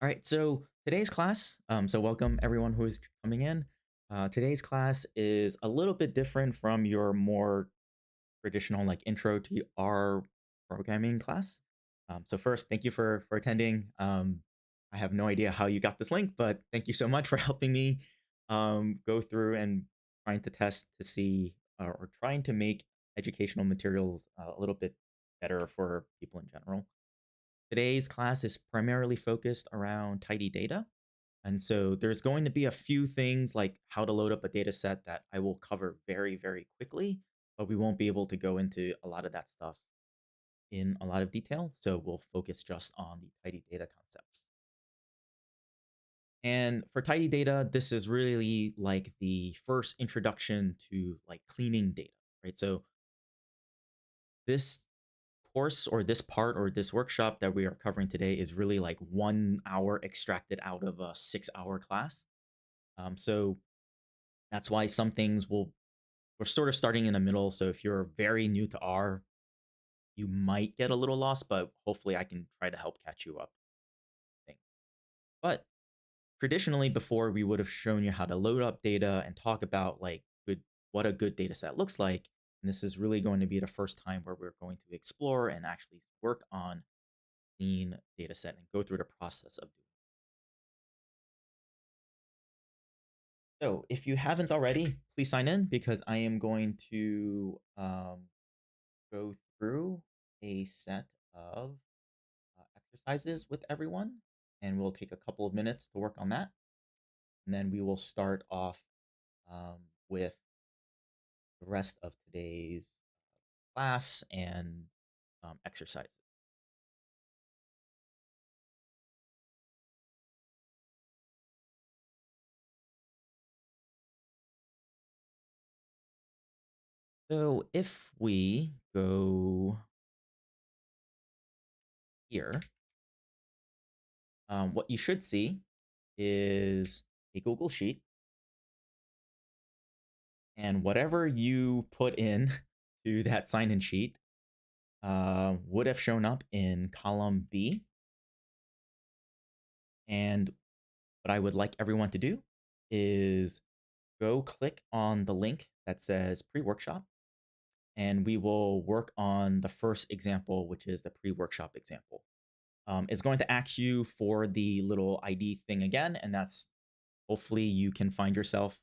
All right, so today's class, so welcome everyone who is coming in. Today's class is a little bit different from your more traditional like intro to R programming class. So first, thank you for attending. I have no idea how you got this link, but thank you so much for helping me go through and trying to test to see or trying to make educational materials a little bit better for people in general. Today's class is primarily focused around tidy data. And so there's going to be a few things like how to load up a data set that I will cover very, very quickly, but we won't be able to go into a lot of that stuff in a lot of detail. So we'll focus just on the tidy data concepts. And for tidy data, this is really like the first introduction to like cleaning data, right? So this course or this part or this workshop that we are covering today is really like 1 hour extracted out of a 6 hour class. So that's why some things we're sort of starting in the middle. So if you're very new to R, you might get a little lost, but hopefully I can try to help catch you up. But traditionally, before we would have shown you how to load up data and talk about like what a good data set looks like. And this is really going to be the first time where we're going to explore and actually work on clean data set and go through the process of doing it. So if you haven't already, please sign in because I am going to go through a set of exercises with everyone, and we'll take a couple of minutes to work on that. And then we will start off with the rest of today's class and exercises. So if we go here, what you should see is a Google Sheet, and whatever you put in to that sign-in sheet would have shown up in column B. And what I would like everyone to do is go click on the link that says pre-workshop, and we will work on the first example, which is the pre-workshop example. It's going to ask you for the little ID thing again, and that's hopefully you can find yourself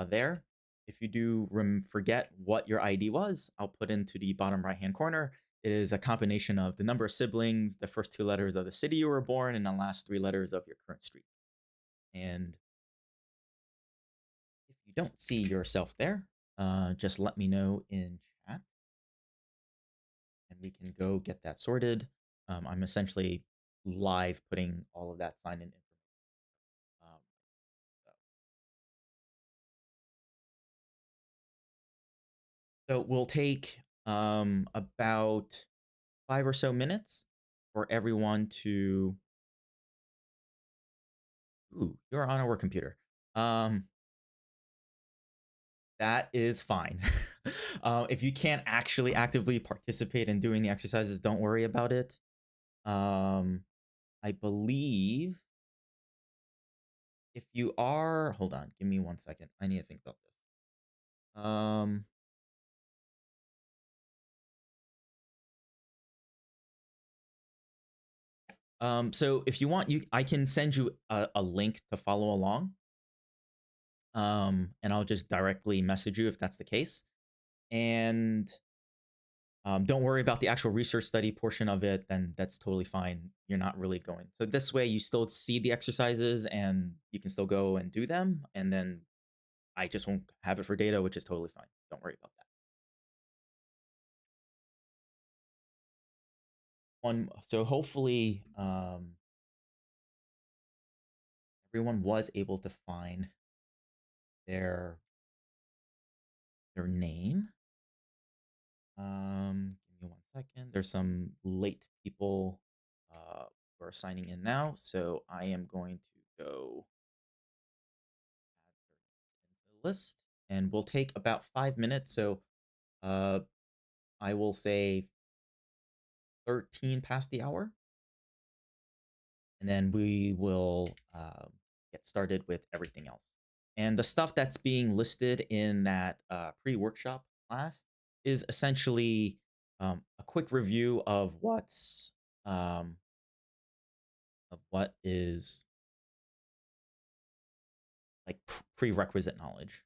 there. If you do forget what your ID was, I'll put into the bottom right-hand corner. It is a combination of the number of siblings, the first 2 letters of the city you were born, and the last 3 letters of your current street. And if you don't see yourself there, just let me know in chat and we can go get that sorted. I'm essentially live putting all of that sign in information. Um, so we'll take about 5 or so minutes for everyone to. Ooh, you're on our computer. Um, that is fine. If you can't actually actively participate in doing the exercises, don't worry about it. I believe if you are, hold on, give me 1 second. I need to think about this. So if you want, I can send you a link to follow along. And I'll just directly message you if that's the case. And don't worry about the actual research study portion of it. Then that's totally fine. You're not really going. So this way, you still see the exercises and you can still go and do them. And then I just won't have it for data, which is totally fine. Don't worry about that. So hopefully, everyone was able to find their their name. Give me 1 second. There's some late people who are signing in now, so I am going to go add their names into the list, and we'll take about 5 minutes. So uh, I will say 13 past the hour, and then we will get started with everything else. And the stuff that's being listed in that pre-workshop class is essentially a quick review um, of what is like prerequisite knowledge.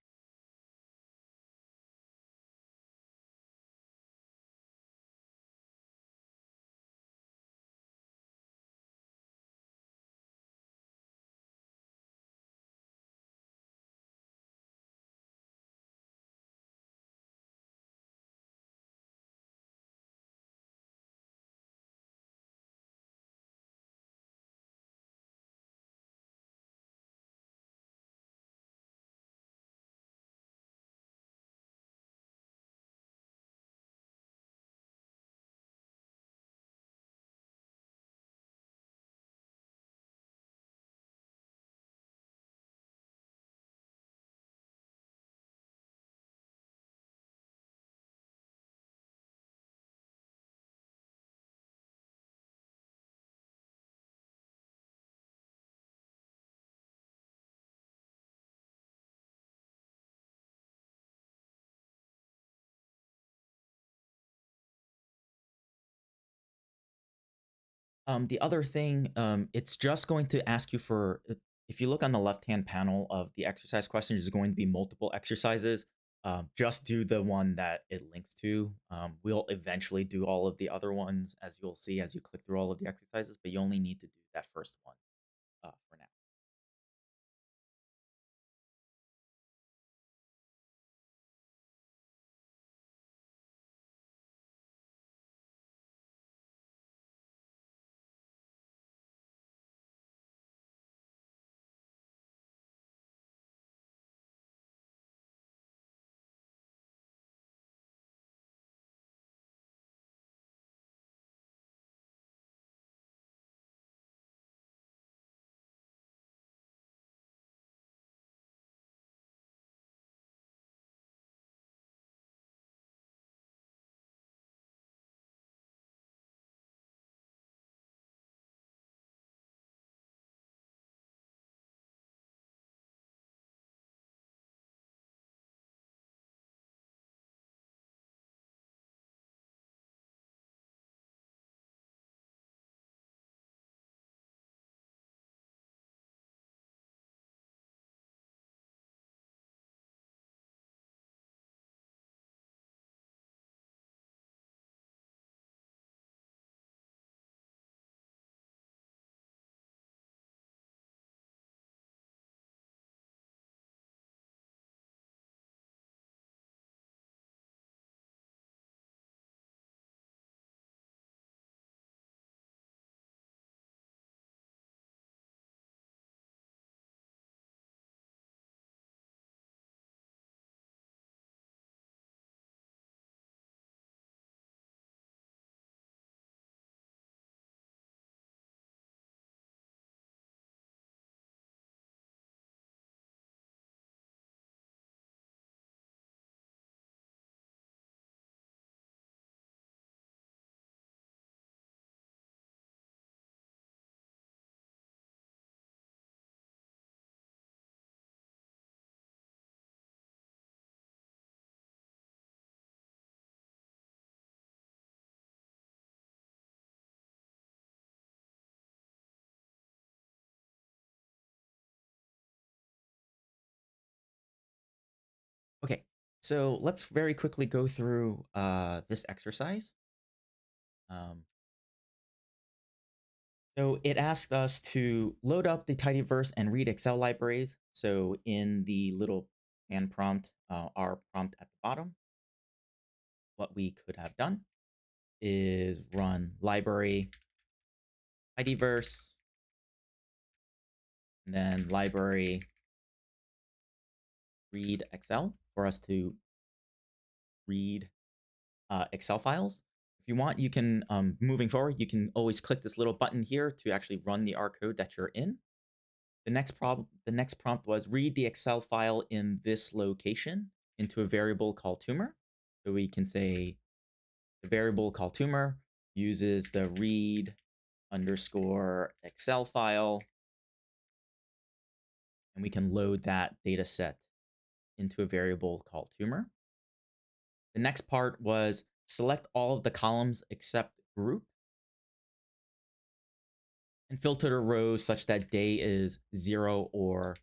The other thing, it's just going to ask you for, if you look on the left-hand panel of the exercise question, there's going to be multiple exercises. Just do the one that it links to. We'll eventually do all of the other ones, as you'll see as you click through all of the exercises, but you only need to do that first one for now. Okay, so let's very quickly go through this exercise. Um, So it asked us to load up the tidyverse and read Excel libraries. So in the little and prompt, our prompt at the bottom, what we could have done is run library tidyverse, and then library read Excel for us to read Excel files. If you want, you can, moving forward, you can always click this little button here to actually run the R code that you're in. The next prompt was read the Excel file in this location into a variable called tumor. So we can say the variable called tumor uses the read underscore Excel file, and we can load that data set into a variable called tumor. The next part was select all of the columns except group and filter the rows such that day is 0 or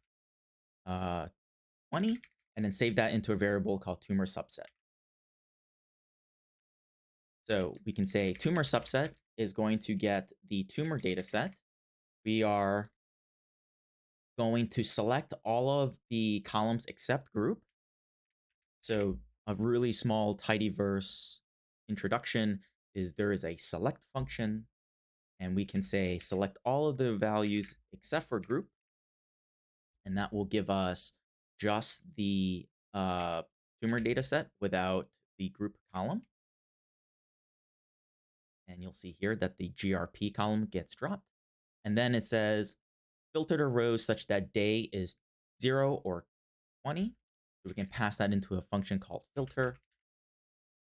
20, and then save that into a variable called tumor subset. So we can say tumor subset is going to get the tumor data set. We are going to select all of the columns except group. So a really small tidyverse introduction is there is a select function, and we can say select all of the values except for group, and that will give us just the tumor data set without the group column. And you'll see here that the GRP column gets dropped. And then it says filter the rows such that day is 0 or 20. So we can pass that into a function called filter.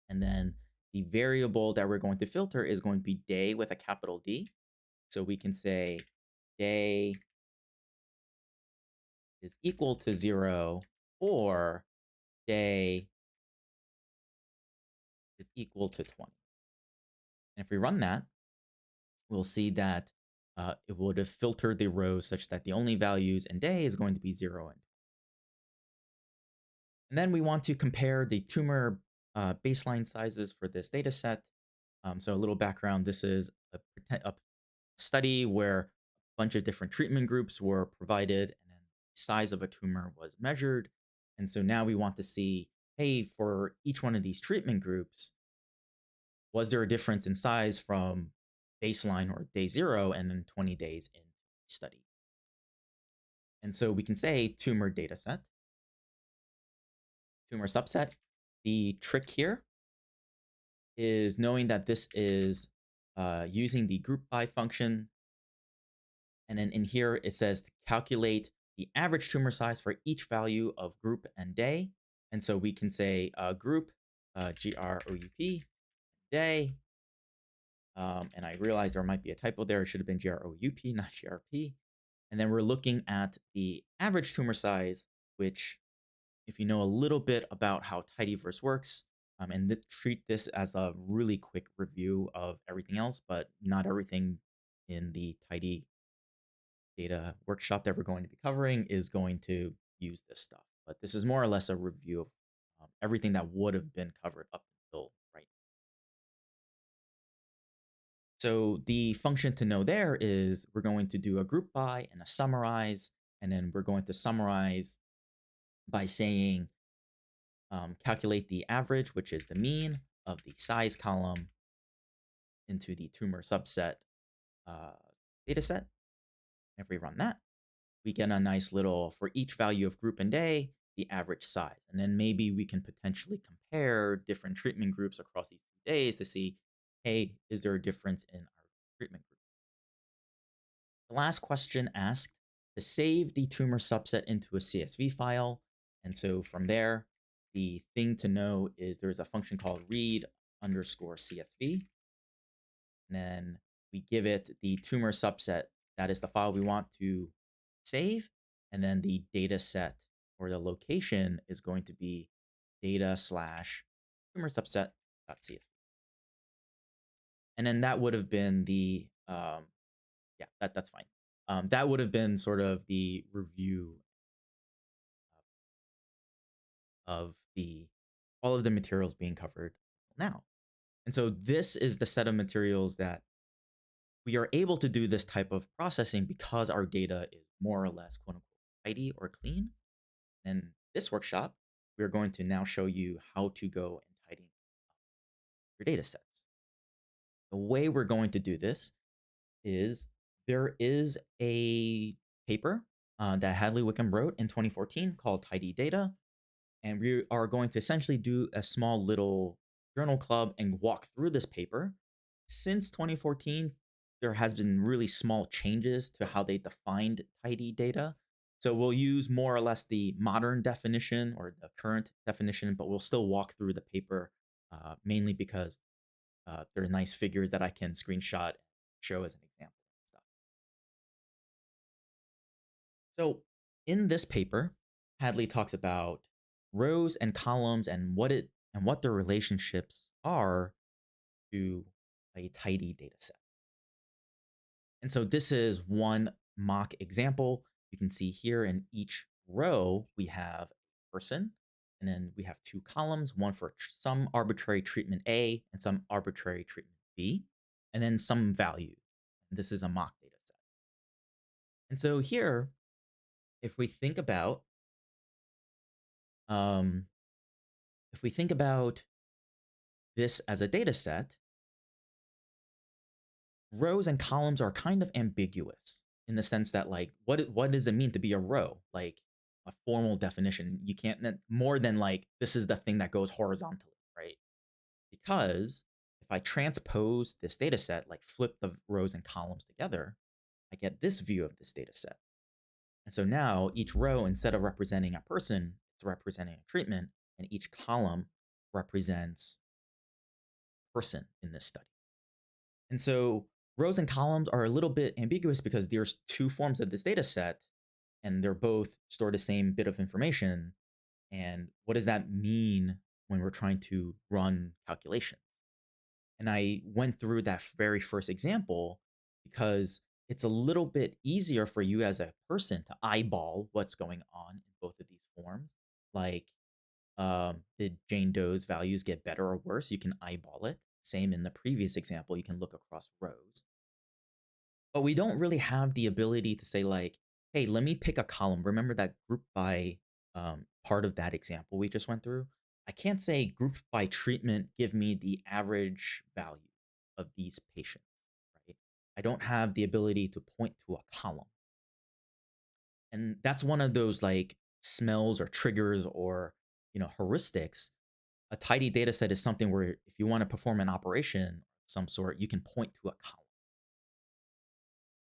And then the variable that we're going to filter is going to be day with a capital D. So we can say day is equal to 0 or day is equal to 20. And if we run that, we'll see that it would have filtered the rows such that the only values in day is going to be 0 and then we want to compare the tumor baseline sizes for this data set. So a little background, this is a study where a bunch of different treatment groups were provided and then the size of a tumor was measured. And so now we want to see, hey, for each one of these treatment groups, was there a difference in size from baseline or day 0 and then 20 days into the study? And so we can say tumor data set, tumor subset. The trick here is knowing that this is using the group by function. And then in here, it says to calculate the average tumor size for each value of group and day. And so we can say group, GROUP, day. And I realize there might be a typo there. It should have been GROUP, not GRP. And then we're looking at the average tumor size, which if you know a little bit about how tidyverse works, and treat this as a really quick review of everything else, but not everything in the tidy data workshop that we're going to be covering is going to use this stuff. But this is more or less a review of everything that would have been covered up until right. So the function to know there is we're going to do a group by and a summarize, and then we're going to summarize by saying calculate the average, which is the mean of the size column into the tumor subset uh, data set. If we run that, we get a nice little, for each value of group and day, the average size. And then maybe we can potentially compare different treatment groups across these 2 days to see, hey, is there a difference in our treatment group? The last question asked to save the tumor subset into a CSV file. And so from there, the thing to know is there's a function called read underscore CSV. And then we give it the tumor subset. That is the file we want to save. And then the data set or the location is going to be data slash tumor subset.csv. And then that would have been the, yeah, that's fine. That would have been sort of the review of the all of the materials being covered now. And so this is the set of materials that we are able to do this type of processing because our data is more or less quote unquote tidy or clean. And this workshop, we're going to now show you how to go and tidy your data sets. The way we're going to do this is there is a paper that Hadley Wickham wrote in 2014 called Tidy Data. And we are going to essentially do a small little journal club and walk through this paper. Since 2014, there has been really small changes to how they defined tidy data. So we'll use more or less the modern definition or the current definition, but we'll still walk through the paper mainly because there are nice figures that I can screenshot show as an example and stuff. So in this paper, Hadley talks about rows and columns and what their relationships are to a tidy data set. And so this is one mock example. You can see here in each row, we have a person, and then we have two columns, one for some arbitrary treatment A and some arbitrary treatment B, and then some value. And this is a mock data set. And so here, if we think about um, if we think about this as a data set, rows and columns are kind of ambiguous in the sense that like what does it mean to be a row? Like a formal definition. You can't more than like this is the thing that goes horizontally, right? Because if I transpose this data set, like flip the rows and columns together, I get this view of this data set. And so now each row, instead of representing a person, it's representing a treatment, and each column represents a person in this study. And so rows and columns are a little bit ambiguous because there's two forms of this data set and they're both store the same bit of information. And what does that mean when we're trying to run calculations? And I went through that very first example because it's a little bit easier for you as a person to eyeball what's going on in both of these forms. Like, did Jane Doe's values get better or worse? You can eyeball it. Same in the previous example, you can look across rows. But we don't really have the ability to say like, hey, let me pick a column. Remember that group by part of that example we just went through? I can't say group by treatment, give me the average value of these patients, right? I don't have the ability to point to a column. And that's one of those like smells or triggers or, heuristics. A tidy data set is something where if you want to perform an operation of some sort, you can point to a column.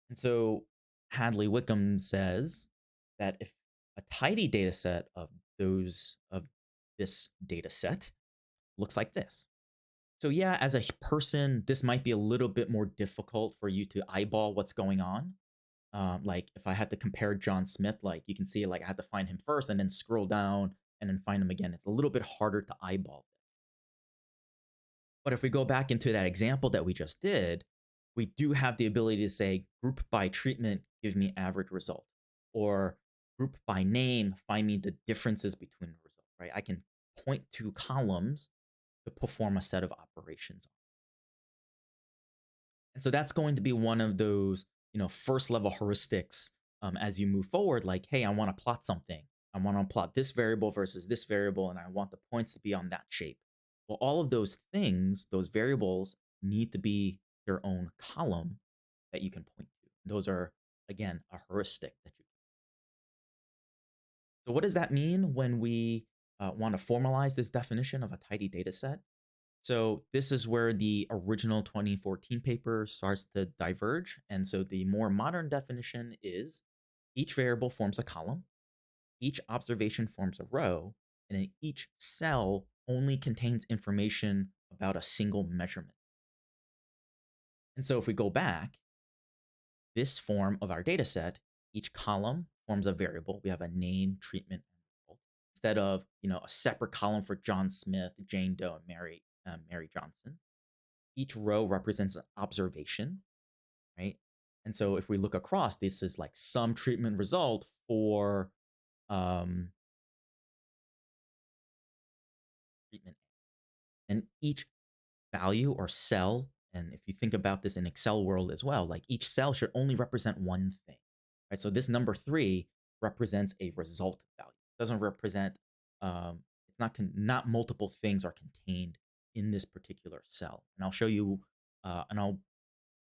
And so Hadley Wickham says that if a tidy data set of this data set looks like this. So yeah, as a person, this might be a little bit more difficult for you to eyeball what's going on. Like if I had to compare John Smith, like you can see, like I had to find him first and then scroll down and then find him again. It's a little bit harder to eyeball. But if we go back into that example that we just did, we do have the ability to say group by treatment, give me average result, or group by name, find me the differences between the result, right? I can point to columns to perform a set of operations. And so that's going to be one of those, first level heuristics as you move forward. Like, hey, I want to plot something. I want to plot this variable versus this variable, and I want the points to be on that shape. Well, all of those things, those variables need to be their own column that you can point to. Those are, again, a heuristic that you. So what does that mean when we want to formalize this definition of a tidy data set? So this is where the original 2014 paper starts to diverge. And so the more modern definition is each variable forms a column, each observation forms a row, and then each cell only contains information about a single measurement. And so if we go back, this form of our data set, each column forms a variable. We have a name, treatment, and result. Instead of a separate column for John Smith, Jane Doe, and Mary Johnson. Each row represents an observation, right? And so if we look across, this is like some treatment result for treatment. And each value or cell, and if you think about this in Excel world as well, like each cell should only represent one thing, right? So this number 3 represents a result value. It doesn't represent, it's not multiple things are contained in this particular cell. And I'll show you, and I'll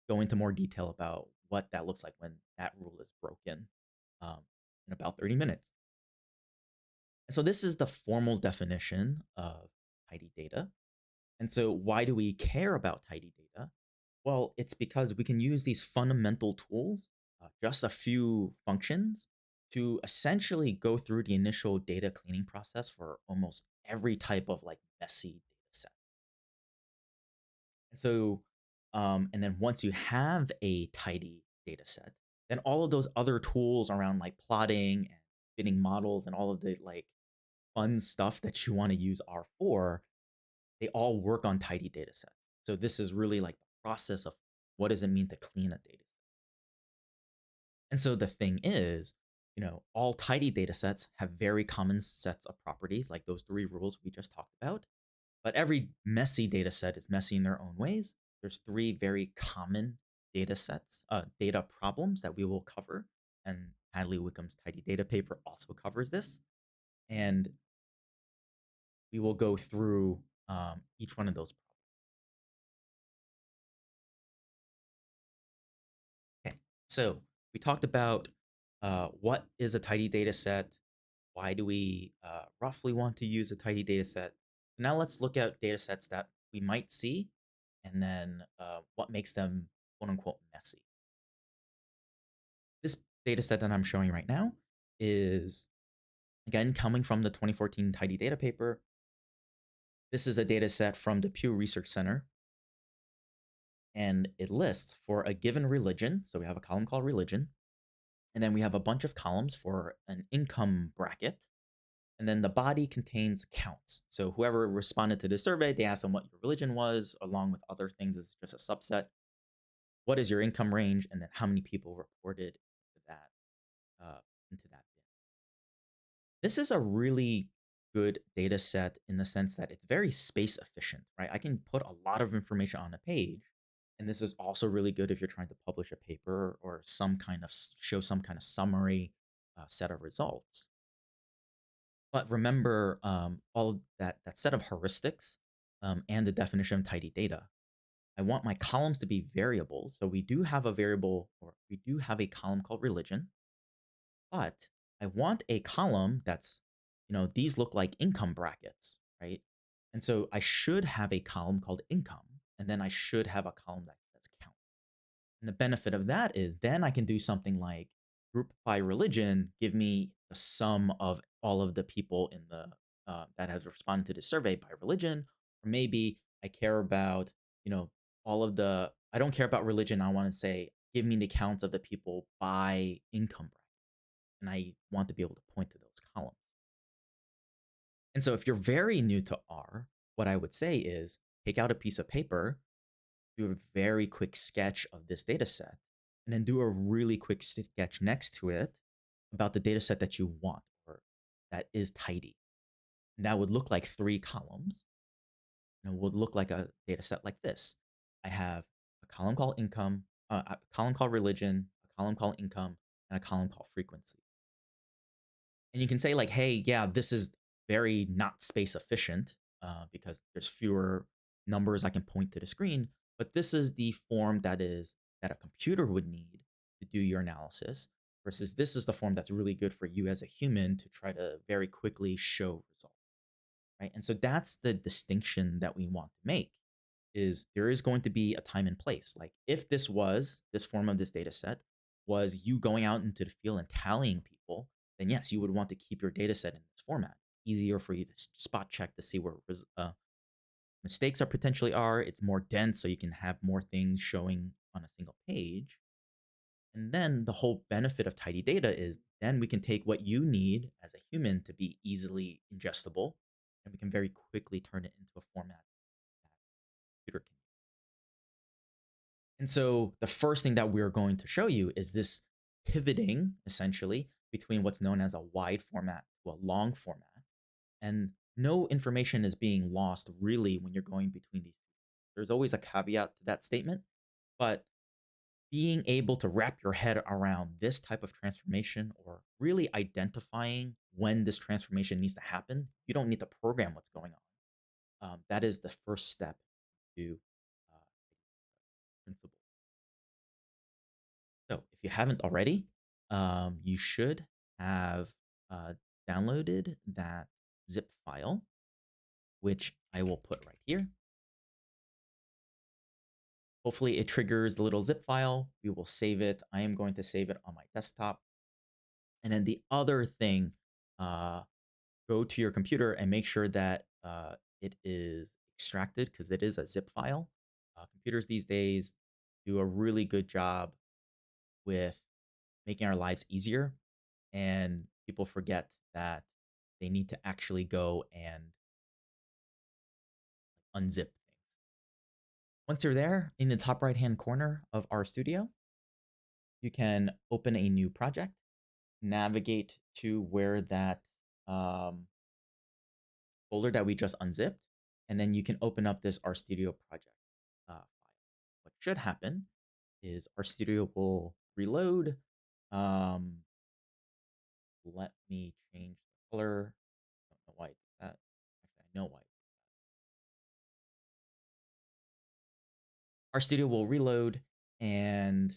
go into more detail about what that looks like when that rule is broken um, in about 30 minutes. And so this is the formal definition of tidy data. And so why do we care about tidy data? Well, it's because we can use these fundamental tools, just a few functions, to essentially go through the initial data cleaning process for almost every type of like messy data set. And so And then once you have a tidy data set, then all of those other tools around like plotting and fitting models and all of the like fun stuff that you want to use R for, they all work on tidy data sets. So this is really like the process of what does it mean to clean a data. And so the thing is, all tidy data sets have very common sets of properties, like those three rules we just talked about. But every messy data set is messy in their own ways. There's three very common data sets, data problems that we will cover. And Hadley Wickham's tidy data paper also covers this. And we will go through each one of those problems. Okay, so we talked about what is a tidy data set, why do we roughly want to use a tidy data set. Now let's look at data sets that we might see, and then what makes them quote unquote messy. This data set that I'm showing right now is, again, coming from the 2014 tidy data paper. This is a data set from the Pew Research Center, and it lists for a given religion. So we have a column called religion, and then we have a bunch of columns for an income bracket. And then the body contains counts. So whoever responded to the survey, they asked them what your religion was, along with other things as just a subset. What is your income range? And then how many people reported uh, into that bin. This is a really good data set in the sense that it's very space efficient, right? I can put a lot of information on a page. And this is also really good if you're trying to publish a paper or some kind of show some kind of summary set of results. But remember all of that set of heuristics and the definition of tidy data. I want my columns to be variables. So we do have a variable, or we do have a column called religion, but I want a column that's, these look like income brackets, right? And so I should have a column called income, and then I should have a column that's count. And the benefit of that is then I can do something like group by religion, give me the sum of all of the people in the that has responded to the survey by religion, or maybe I care about, all of the. I don't care about religion. I want to say give me the counts of the people by income bracket, and I want to be able to point to those columns. And so if you're very new to R, what I would say is take out a piece of paper, do a very quick sketch of this data set, and then do a really quick sketch next to it about the data set that you want or that is tidy. And that would look like three columns, and it would look like a data set like this. I have a column called income, a column called religion, a column called income, and a column called frequency. And you can say like, hey, yeah, this is very not space efficient because there's fewer numbers I can point to the screen. But this is the form that a computer would need to do your analysis versus this is the form that's really good for you as a human to try to very quickly show results, right? And so that's the distinction that we want to make is there is going to be a time and place. Like if this form of this data set was you going out into the field and tallying people, then yes, you would want to keep your data set in this format. Easier for you to spot check to see where mistakes are potentially are. It's more dense, so you can have more things showing on a single page. And then the whole benefit of tidy data is then we can take what you need as a human to be easily ingestible, and we can very quickly turn it into a format that a computer can. And so the first thing that we're going to show you is this pivoting essentially between what's known as a wide format to a long format. And no information is being lost really when you're going between these two. There's always a caveat to that statement, but being able to wrap your head around this type of transformation or really identifying when this transformation needs to happen, you don't need to program what's going on. That is the first step to principle. So if you haven't already, you should have downloaded that zip file, which I will put right here. Hopefully it triggers the little zip file. We will save it. I am going to save it on my desktop. And then the other thing, go to your computer and make sure that it is extracted because it is a zip file. Computers these days do a really good job with making our lives easier, and people forget that they need to actually go and unzip things. Once you're there, in the top right-hand corner of our studio, you can open a new project, navigate to where that um, folder that we just unzipped, and then you can open up this RStudio project file. What should happen is RStudio will reload. Um, Let me change the color. I don't know why I did that. Actually, I know why. RStudio will reload, and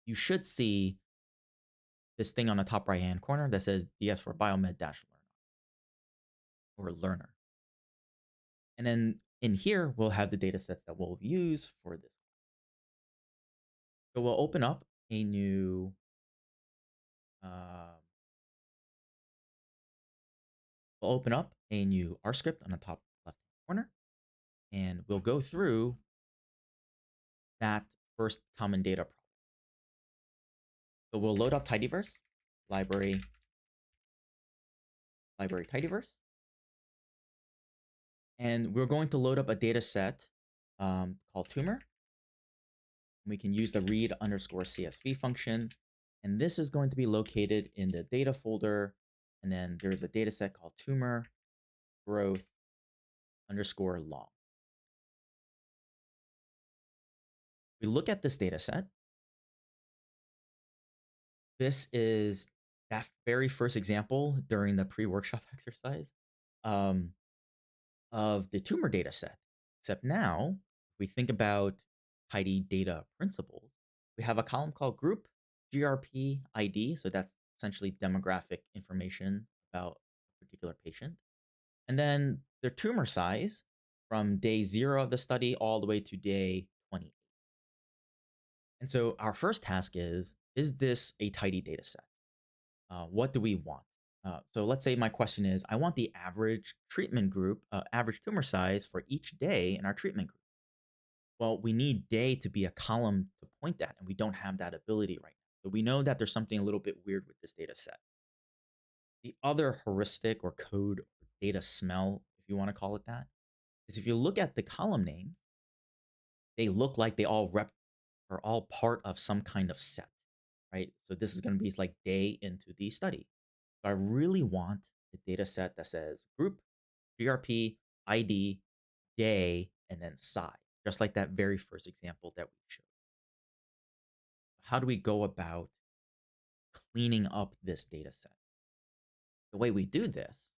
you should see this thing on the top right hand corner that says ds4biomed dash learner or learner. And then in here, we'll have the data sets that we'll use for this. So we'll open up a new um, R script on the top left corner, and we'll go through that first common data problem. So we'll load up tidyverse, library tidyverse, and we're going to load up a data set called tumor. We can use the read underscore CSV function, and this is going to be located in the data folder, and then there's a data set called tumor growth underscore long. We look at this data set. This is that very first example during the pre-workshop exercise of the tumor data set. Except now, if we think about tidy data principles, we have a column called group GRP ID. So that's essentially demographic information about a particular patient. And then their tumor size from day 0 of the study all the way to day 28. And so our first task is this a tidy data set? What do we want? So let's say my question is, I want the average treatment group, average tumor size for each day in our treatment group. Well, we need day to be a column to point at, and we don't have that ability right now. So we know that there's something a little bit weird with this data set. The other heuristic or code or data smell, if you want to call it that, is if you look at the column names, they look like they all are all part of some kind of set, right? So this is going to be like day into the study. So I really want a data set that says group, GRP, ID, day, and then size, just like that very first example that we showed. How do we go about cleaning up this data set? The way we do this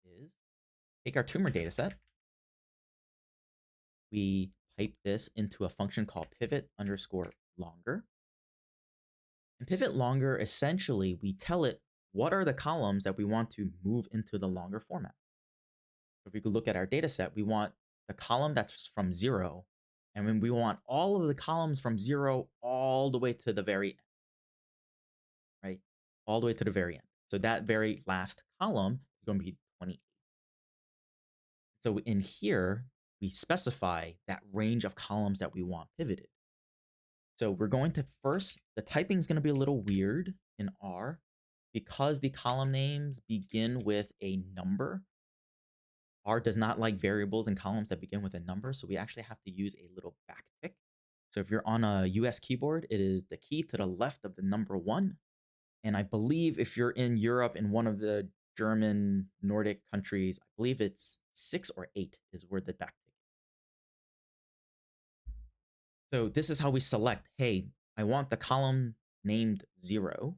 is take our tumor data set, we pipe this into a function called pivot underscore longer. And pivot longer, essentially, we tell it what are the columns that we want to move into the longer format. If we could look at our data set, we want the column that's from 0, and then we want all of the columns from 0 all the way to the very end, right? All the way to the very end. So that very last column is going to be 28. So in here, we specify that range of columns that we want pivoted. So we're going to first, the typing is going to be a little weird in R because the column names begin with a number. R does not like variables and columns that begin with a number, so we actually have to use a little backtick. So if you're on a US keyboard, it is the key to the left of the number 1. And I believe if you're in Europe in one of the German Nordic countries, I believe it's 6 or 8 is where the backtick. So this is how we select, hey, I want the column named 0.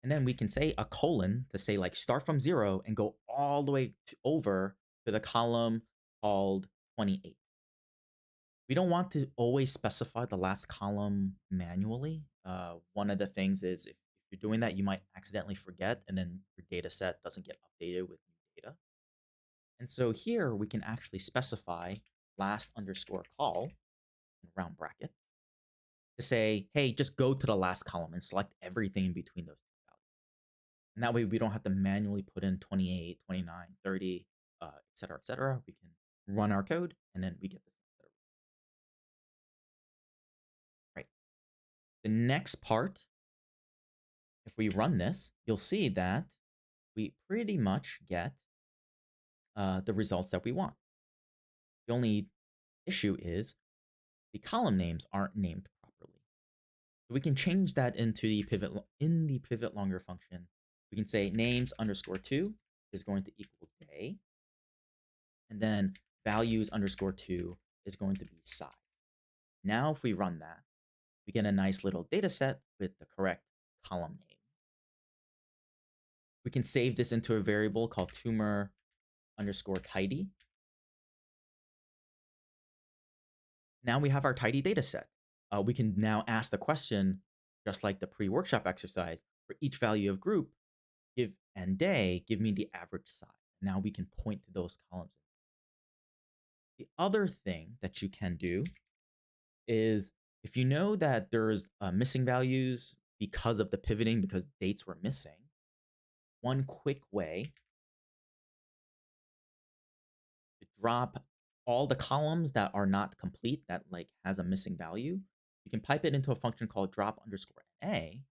And then we can say a colon to say like start from 0 and go all the way over to the column called 28. We don't want to always specify the last column manually. One of the things is if you're doing that, you might accidentally forget, and then your data set doesn't get updated with new data. And so here we can actually specify last underscore call in round bracket to say, hey, just go to the last column and select everything in between those two values. And that way we don't have to manually put in 28, 29, 30. et cetera, et cetera. We can run our code, and then we get this. Right. The next part, if we run this, you'll see that we pretty much get the results that we want. The only issue is the column names aren't named properly. So we can change that into the pivot longer function. We can say names underscore 2 is going to equal day. And then values underscore 2 is going to be size. Now, if we run that, we get a nice little data set with the correct column name. We can save this into a variable called tumor underscore tidy. Now we have our tidy data set. We can now ask the question, just like the pre-workshop exercise, for each value of group, give and day, give me the average size. Now we can point to those columns. The other thing that you can do is if you know that there's missing values because of the pivoting, because dates were missing, one quick way to drop all the columns that are not complete, that like has a missing value, you can pipe it into a function called drop underscore NA. And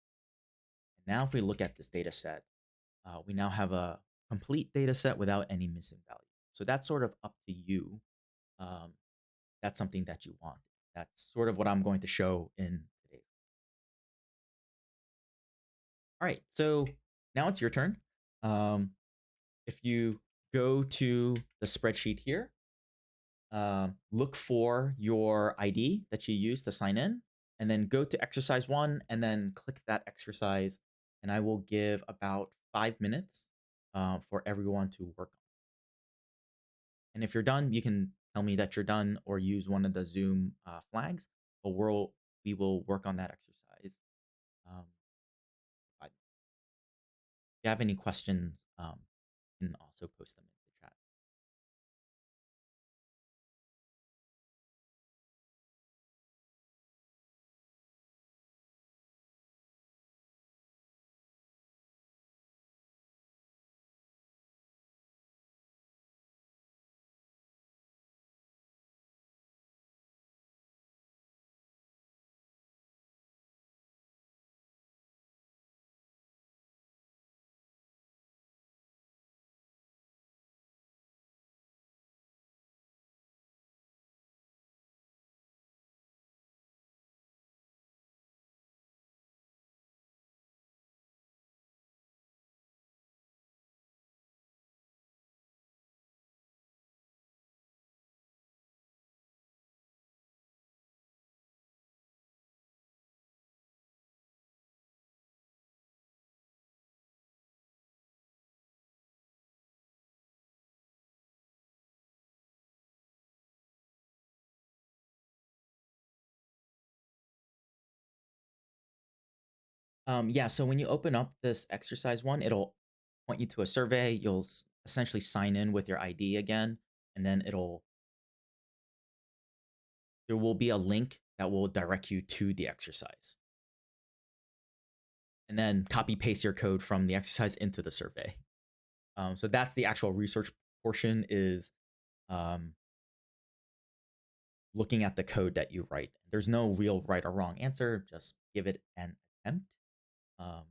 now if we look at this data set, we now have a complete data set without any missing value. So that's sort of up to you. Um, that's something that you want. That's sort of what I'm going to show in today's. All right, so now it's your turn. If you go to the spreadsheet here, look for your ID that you use to sign in, and then go to exercise 1 and then click that exercise. And I will give about 5 minutes for everyone to work on. And if you're done, you can tell me that you're done or use one of the Zoom flags. But we will work on that exercise. If you have any questions, you can also post them in the chat. Yeah, so when you open up this exercise one, it'll point you to a survey. You'll essentially sign in with your ID again, and then there will be a link that will direct you to the exercise. And then copy paste your code from the exercise into the survey. So that's the actual research portion, is looking at the code that you write. There's no real right or wrong answer. Just give it an attempt. Um,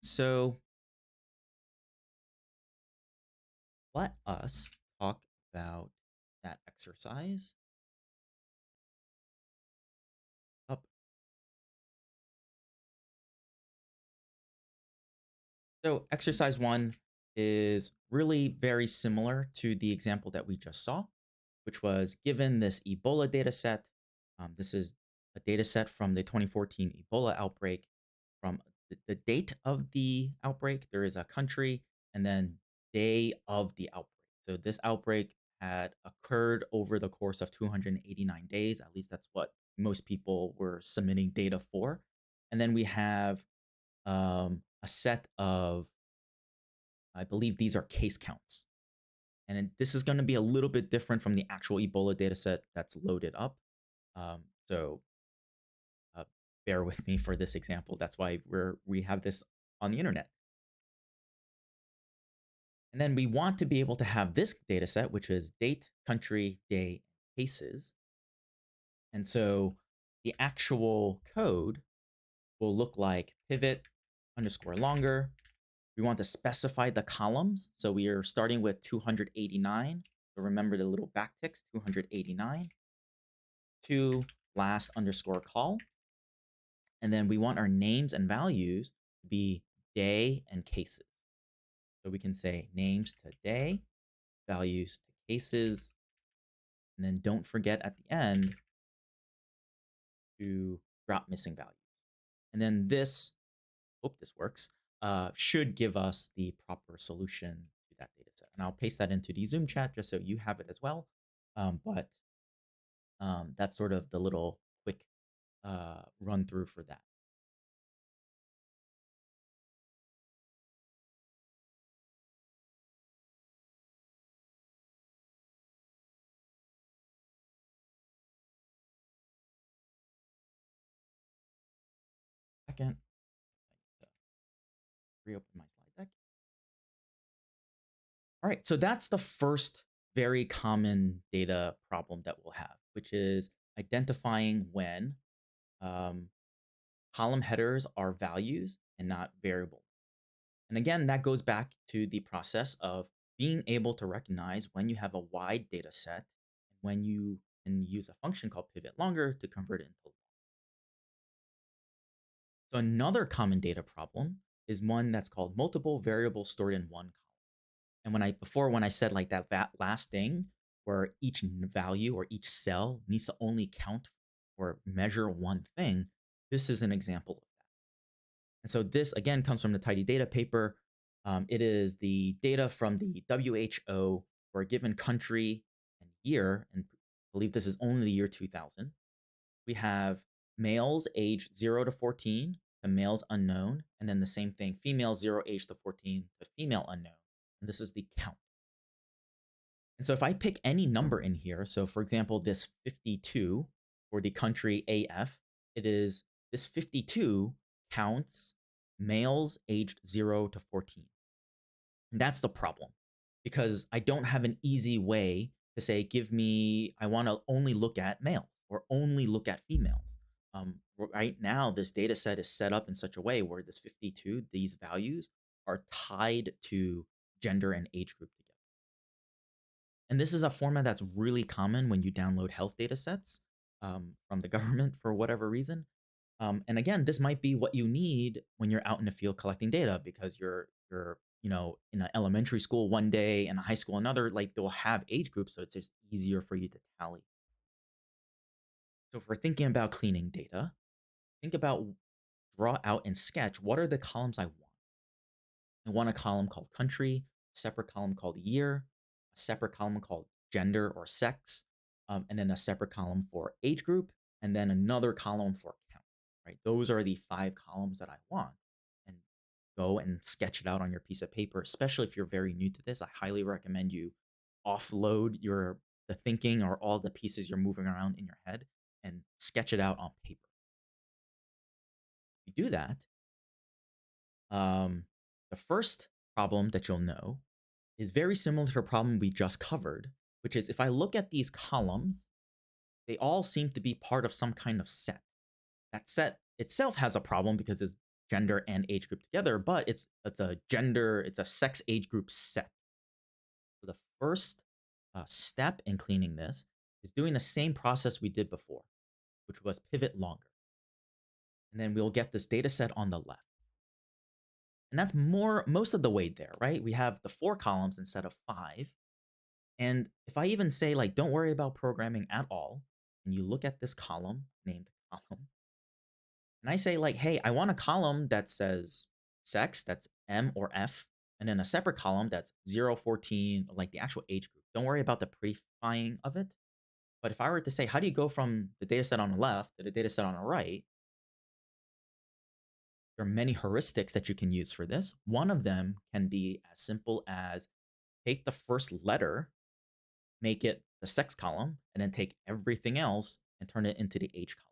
So let us talk about that exercise. Up. So exercise one is really very similar to the example that we just saw, which was given this Ebola data set. This is a data set from the 2014 Ebola outbreak. From the date of the outbreak, there is a country, and then day of the outbreak. So this outbreak had occurred over the course of 289 days. At least that's what most people were submitting data for. And then we have a set of, I believe these are case counts. This is going to be a little bit different from the actual Ebola data set that's loaded up. So uh, bear with me for this example. That's why we have this on the internet. And then we want to be able to have this data set, which is date, country, day, cases. And so the actual code will look like pivot underscore longer. We want to specify the columns. So we are starting with 289. So remember the little backticks, 289 to last underscore call. And then we want our names and values to be day and cases. So we can say names to day, values to cases, and then don't forget at the end to drop missing values. And then this, hope this works, should give us the proper solution to that data set. And I'll paste that into the Zoom chat just so you have it as well. But that's sort of the little quick run through for that. Second, reopen my slide deck. All right, so that's the first very common data problem that we'll have, which is identifying when um, column headers are values and not variable. And again, that goes back to the process of being able to recognize when you have a wide data set and when you can use a function called pivot longer to convert it into long. So another common data problem is one that's called multiple variables stored in one column. And when I said like that last thing where each value or each cell needs to only count or measure one thing, this is an example of that. And so this again comes from the Tidy Data paper. It is the data from the WHO for a given country and year, and I believe this is only the year 2000. We have males aged 0 to 14 to males unknown, and then the same thing, females 0 age to 14 to female unknown. And this is the count. And so if I pick any number in here, so for example, this 52 for the country AF, it is this 52 counts males aged 0 to 14. And that's the problem because I don't have an easy way to say, I want to only look at males or only look at females. Right now, this data set is set up in such a way where this 52, these values are tied to gender and age group together. And this is a format that's really common when you download health data sets from the government for whatever reason. And again, this might be what you need when you're out in the field collecting data because you're in an elementary school one day and a high school another. Like they'll have age groups, so it's just easier for you to tally. So if we're thinking about cleaning data, think about draw out and sketch what are the columns I want. I want a column called country, a separate column called year, a separate column called gender or sex, and then a separate column for age group, and then another column for count, right? Those are the 5 columns that I want. And go and sketch it out on your piece of paper, especially if you're very new to this. I highly recommend you offload the thinking or all the pieces you're moving around in your head and sketch it out on paper. If you do that, the first problem that you'll know is very similar to a problem we just covered, which is if I look at these columns, they all seem to be part of some kind of set. That set itself has a problem because it's gender and age group together, but it's a sex age group set. So the first step in cleaning this is doing the same process we did before, which was pivot longer. And then we'll get this data set on the left. And that's most of the way there, right? We have the 4 columns instead of 5. And if I even say, like, don't worry about programming at all, and you look at this column named column, and I say, like, hey, I want a column that says sex, that's M or F, and then a separate column that's 0, 14, like the actual age group. Don't worry about the prefying of it. But if I were to say, how do you go from the data set on the left to the data set on the right? There are many heuristics that you can use for this. One of them can be as simple as take the first letter, make it the sex column, and then take everything else and turn it into the age column.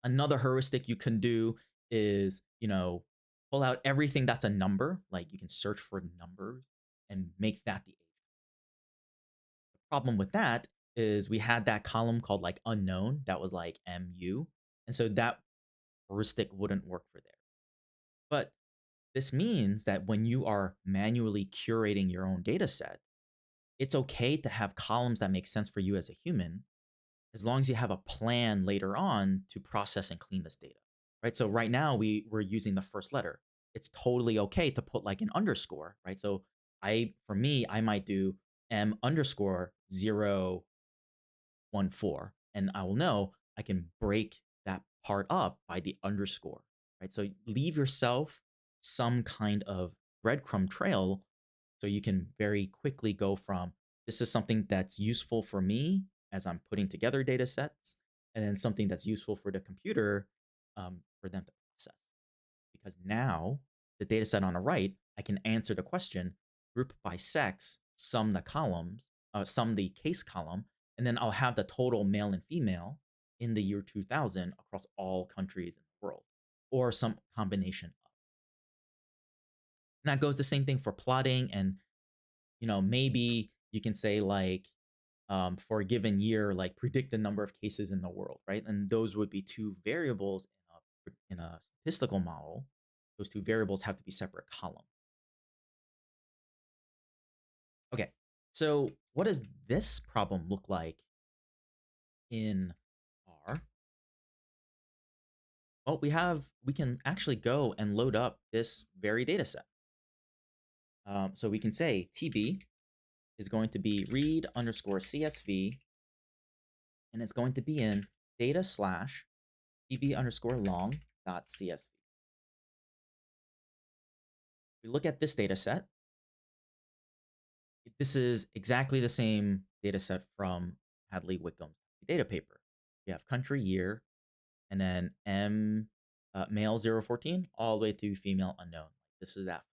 Another heuristic you can do is, pull out everything that's a number, like you can search for numbers and make that the age. The problem with that is we had that column called like unknown that was like MU. And so that heuristic wouldn't work for there. But this means that when you are manually curating your own data set, it's okay to have columns that make sense for you as a human, as long as you have a plan later on to process and clean this data, right? So right now we're using the first letter. It's totally okay to put like an underscore, right? So for me, I might do M underscore 014, and I will know I can break that part up by the underscore, right? So leave yourself some kind of breadcrumb trail so you can very quickly go from this is something that's useful for me as I'm putting together data sets, and then something that's useful for the computer for them to process. Because now the data set on the right, I can answer the question, group by sex, sum the columns, sum the case column, and then I'll have the total male and female in the year 2000 across all countries in the world, or some combination of. And that goes the same thing for plotting, and maybe you can say like for a given year, like predict the number of cases in the world, right? And those would be two variables in a statistical model. Those two variables have to be separate columns. Okay, so what does this problem look like in R? Well, we can actually go and load up this very data set. So we can say TB is going to be read underscore CSV, and it's going to be in data slash TB underscore long dot CSV. We look at this data set. This is exactly the same data set from Hadley Wickham's data paper. We have country, year, and then male 014 all the way to female unknown. This is that.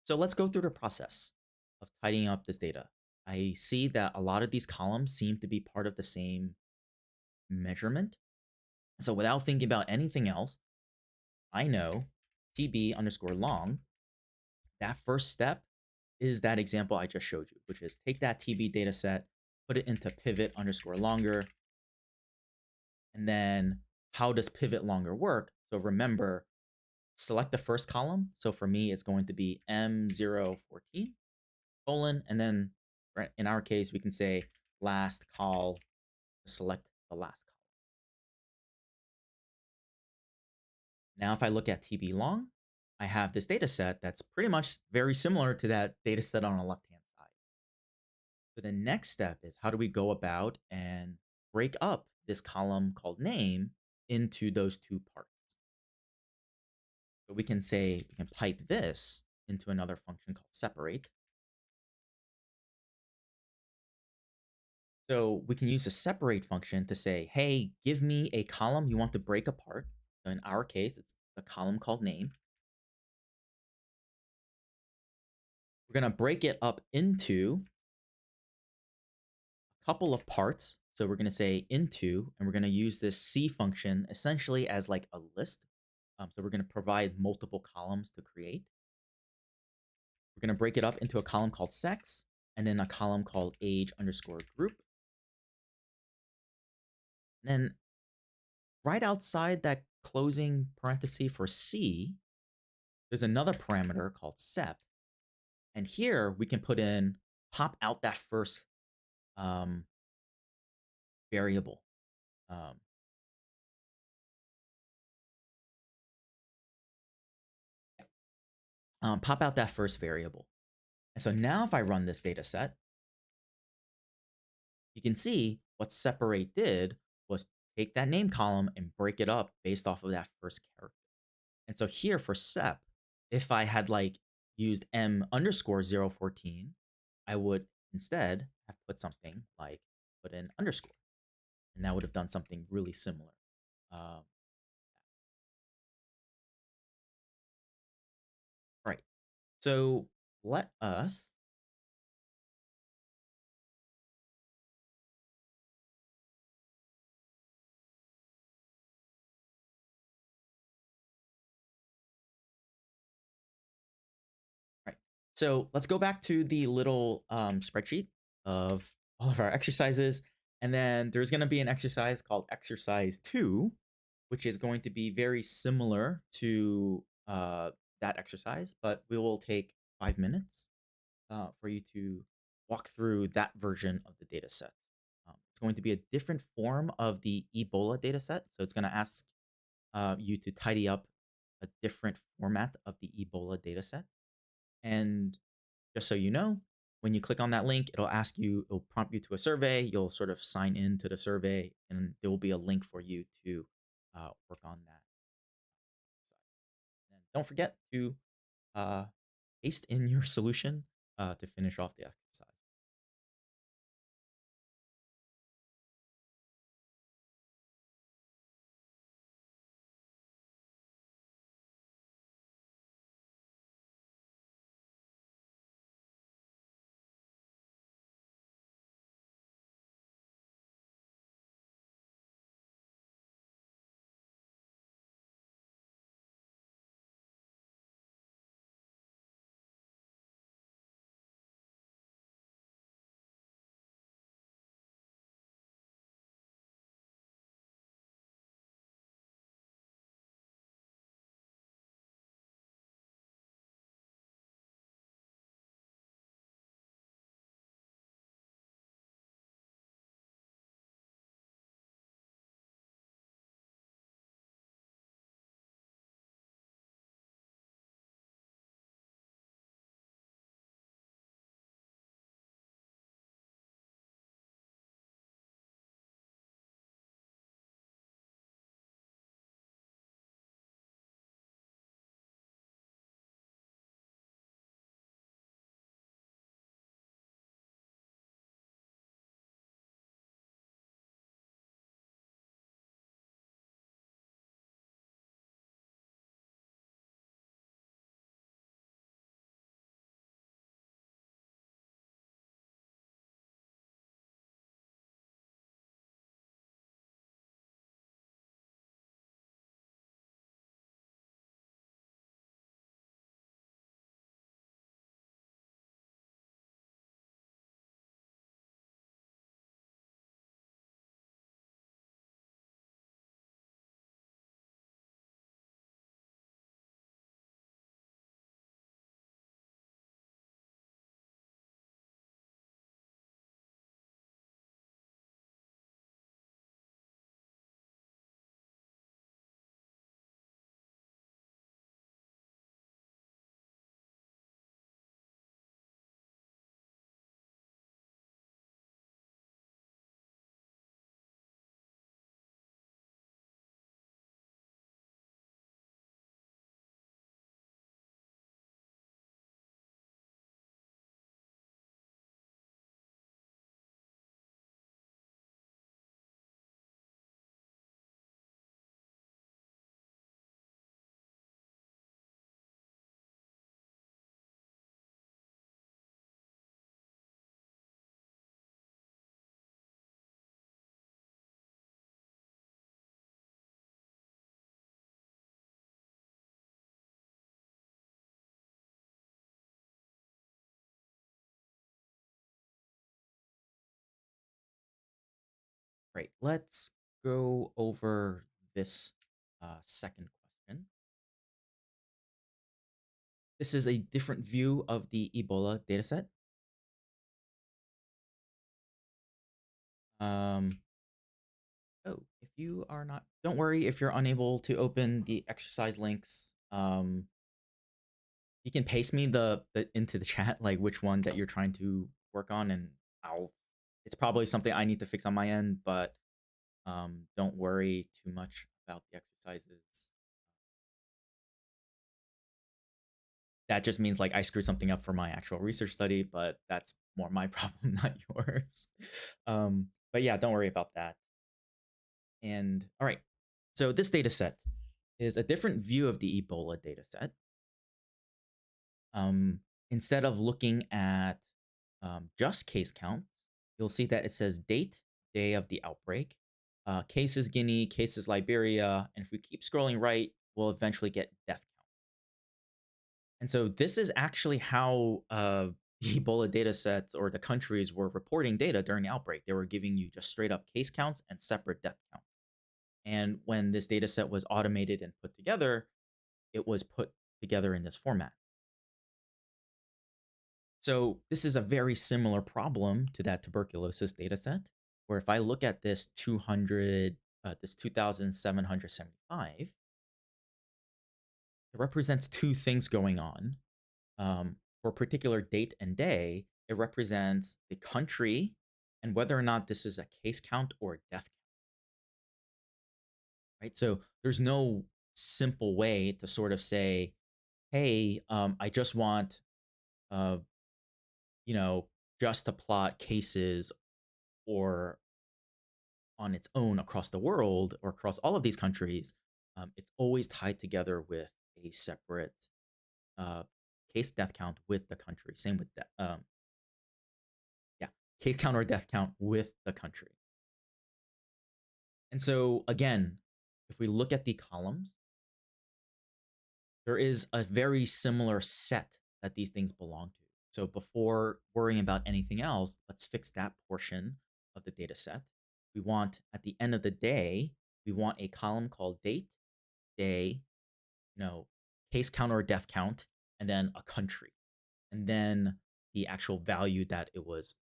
So let's go through the process of tidying up this data. I see that a lot of these columns seem to be part of the same measurement. So without thinking about anything else, I know TB underscore long, that first step is that example I just showed you, which is take that TB data set, put it into pivot underscore longer, and then how does pivot longer work? So remember, select the first column. So for me, it's going to be M014 colon, and then in our case, we can say last call to select the last column. Now, if I look at TB long, I have this data set that's pretty much very similar to that data set on the left-hand side. So the next step is how do we go about and break up this column called name into those two parts? So we can pipe this into another function called separate. So we can use the separate function to say, hey, give me a column you want to break apart. So in our case, it's the column called name. We're going to break it up into a couple of parts. So we're going to say into, and we're going to use this C function essentially as like a list. So we're going to provide multiple columns to create. We're going to break it up into a column called sex, and then a column called age underscore group. And then right outside that closing parenthesis for C, there's another parameter called sep. And here we can put in, pop out that first um, variable. Um, Pop out that first variable. And so now if I run this data set, you can see what separate did was take that name column and break it up based off of that first character. And so here for sep, if I had like used m underscore 014, I would instead have put something like put in underscore, and that would have done something really similar. Um, right. So let us right. So let's go back to the little spreadsheet of all of our exercises. And then there's going to be an exercise called exercise 2, which is going to be very similar to that exercise, but we will take 5 minutes for you to walk through that version of the data set. It's going to be a different form of the Ebola data set. So it's going to ask you to tidy up a different format of the Ebola data set. And just so you know, when you click on that link, it'll ask you, it'll prompt you to a survey. You'll sort of sign in to the survey, and there will be a link for you to work on that. And don't forget to uh, paste in your solution to finish off the exercise. Great. Let's go over this second question. This is a different view of the Ebola dataset. Oh, if you are not, don't worry if you're unable to open the exercise links. You can paste me the into the chat, like which one that you're trying to work on, and I'll. It's probably something I need to fix on my end, but don't worry too much about the exercises. That just means like I screwed something up for my actual research study, but that's more my problem, not yours. But yeah, don't worry about that. And all right, so this data set is a different view of the Ebola data set. Instead of looking at just case counts, you'll see that it says date, day of the outbreak, cases Guinea, cases Liberia, and if we keep scrolling right, we'll eventually get death count. And so this is actually how the Ebola data sets or the countries were reporting data during the outbreak. They were giving you just straight up case counts and separate death counts. And when this data set was automated and put together, it was put together in this format. So this is a very similar problem to that tuberculosis data set, where if I look at this 2,775, it represents two things going on. For a particular date and day, it represents the country and whether or not this is a case count or a death count. Right? So there's no simple way to sort of say, hey, I just want, uh, you know, just to plot cases or on its own across the world or across all of these countries. It's always tied together with a separate uh, case death count with the country. Same with that. Yeah, case count or death count with the country. And so again, if we look at the columns, there is a very similar set that these things belong to. So before worrying about anything else, let's fix that portion of the data set. We want, at the end of the day, we want a column called date, day, case count or death count, and then a country, and then the actual value that it was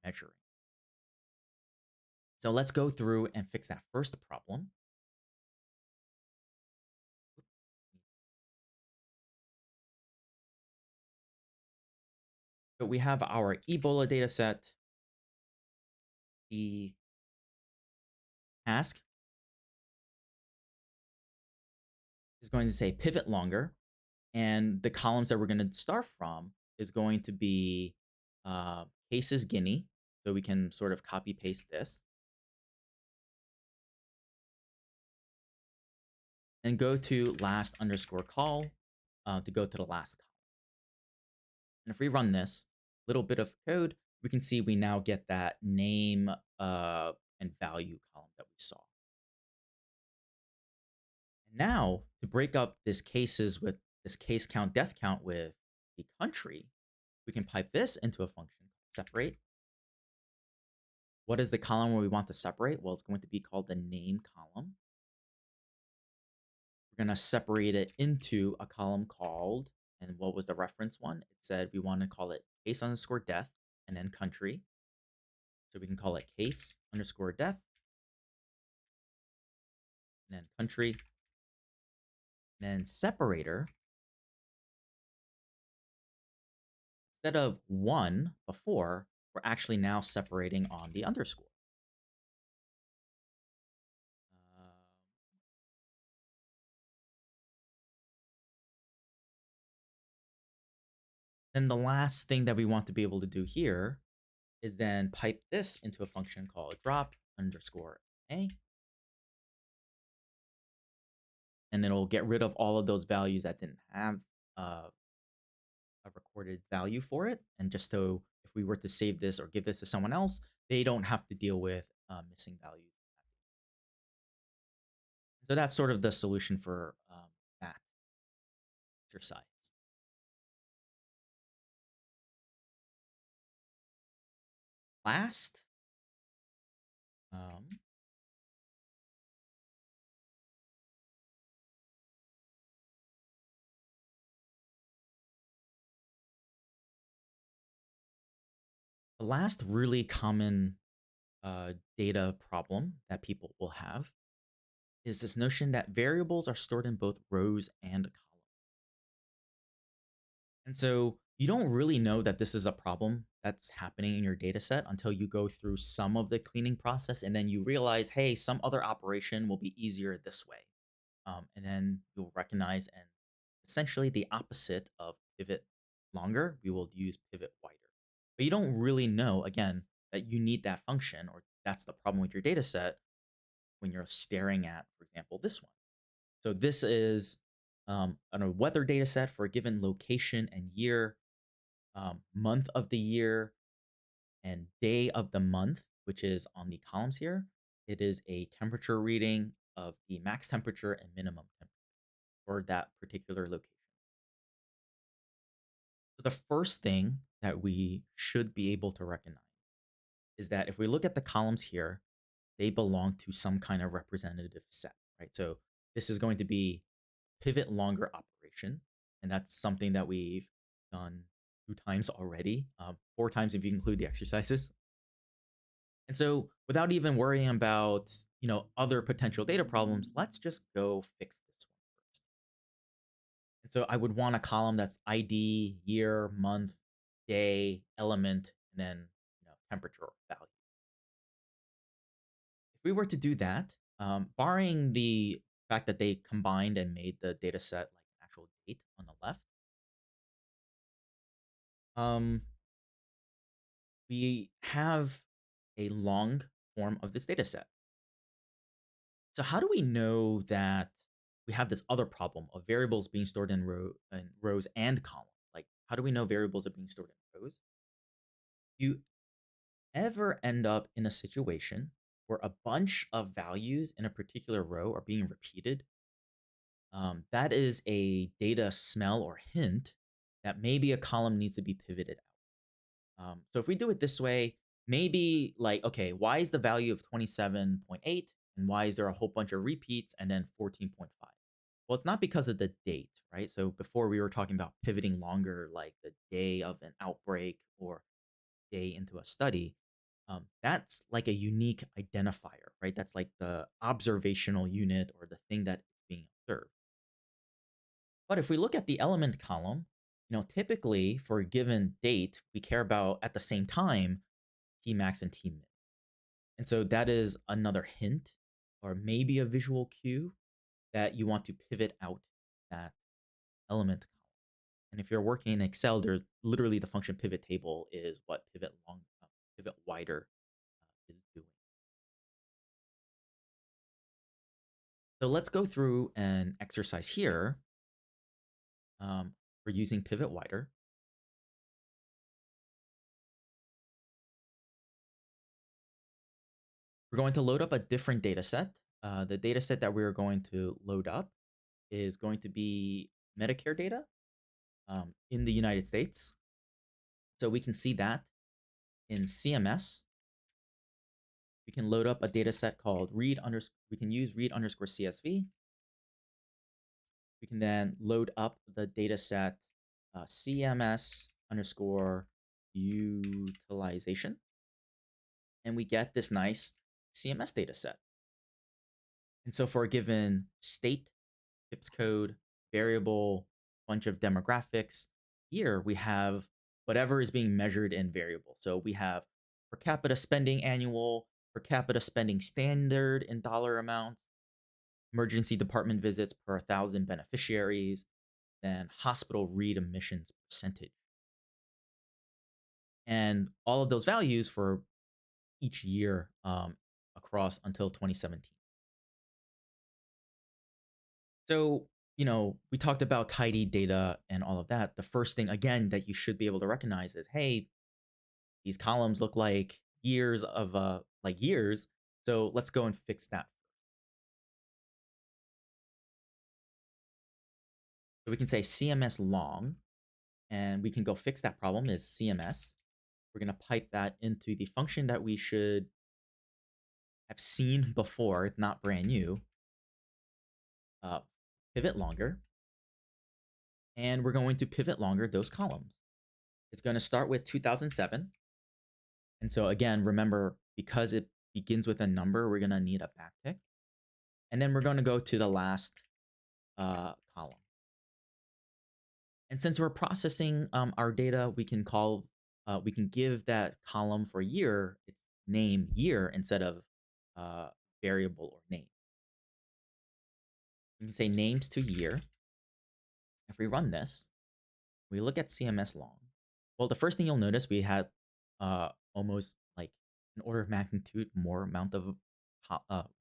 measuring. So let's go through and fix that first problem. So we have our Ebola data set. The task is going to say pivot longer, and the columns that we're going to start from is going to be cases Guinea. So we can sort of copy paste this and go to last underscore call to go to the last column. And if we run this little bit of code, we can see we now get that name and value column that we saw. And now to break up this cases with this case count, death count with the country, we can pipe this into a function, separate. What is the column where we want to separate? Well, it's going to be called the name column. We're going to separate it into a column called, and what was the reference one? It said we want to call it case underscore death and then country. So we can call it case underscore death and then country. And then separator, instead of 1 before, we're actually now separating on the underscore. Then the last thing that we want to be able to do here is then pipe this into a function called drop underscore a. And it'll get rid of all of those values that didn't have a recorded value for it. And just so if we were to save this or give this to someone else, they don't have to deal with missing values. So that's sort of the solution for that exercise. Last, The last really common data problem that people will have is this notion that variables are stored in both rows and columns. And so you don't really know that this is a problem that's happening in your data set until you go through some of the cleaning process and then you realize, hey, some other operation will be easier this way. And then you'll recognize and essentially the opposite of pivot longer, we will use pivot wider. But you don't really know, again, that you need that function or that's the problem with your data set when you're staring at, for example, this one. So this is a weather data set for a given location and year, month of the year, and day of the month, which is on the columns here. It is a temperature reading of the max temperature and minimum temperature for that particular location. So the first thing that we should be able to recognize is that if we look at the columns here, they belong to some kind of representative set, right? So this is going to be pivot longer operation, and that's something that we've done 2 times already, 4 times if you include the exercises. And so without even worrying about, other potential data problems, let's just go fix this one first. And so I would want a column that's ID, year, month, day, element, and then temperature value. If we were to do that, barring the fact that they combined and made the data set like an actual date on the left, um, we have a long form of this data set. So how do we know that we have this other problem of variables being stored in rows and columns? Like, how do we know variables are being stored in rows? You ever end up in a situation where a bunch of values in a particular row are being repeated, that is a data smell or hint that maybe a column needs to be pivoted out. So if we do it this way, maybe like, okay, why is the value of 27.8 and why is there a whole bunch of repeats and then 14.5? Well, it's not because of the date, right? So before we were talking about pivoting longer, like the day of an outbreak or day into a study. That's like a unique identifier, right? That's like the observational unit or the thing that is being observed. But if we look at the element column, typically for a given date, we care about at the same time T max and T min. And so that is another hint or maybe a visual cue that you want to pivot out that element column. And if you're working in Excel, there's literally the function pivot table is what pivot wider is doing. So let's go through an exercise here. We're using pivot wider. We're going to load up a different data set. The data set that we're going to load up is going to be Medicare data in the United States. So we can see that in CMS. We can load up a data set called we can use read underscore CSV. We can then load up the data set CMS underscore utilization. And we get this nice CMS data set. And so for a given state, ZIP code, variable, bunch of demographics, here we have whatever is being measured in variable. So we have per capita spending annual, per capita spending standard in dollar amounts, emergency department visits per 1,000 beneficiaries, then hospital readmissions percentage. And all of those values for each year across until 2017. So, we talked about tidy data and all of that. The first thing, again, that you should be able to recognize is, hey, these columns look like years. So let's go and fix that. So we can say CMS long, and we can go fix that problem is CMS. We're going to pipe that into the function that we should have seen before. It's not brand new. Uh, pivot longer. And we're going to pivot longer those columns. It's going to start with 2007. And so again, remember, because it begins with a number, we're going to need a backtick. And then we're going to go to the last column. And since we're processing our data, we can give that column for year its name year instead of uh, variable or name. We can say names to year. If we run this, we look at CMS long. Well, the first thing you'll notice, we had almost like an order of magnitude more amount of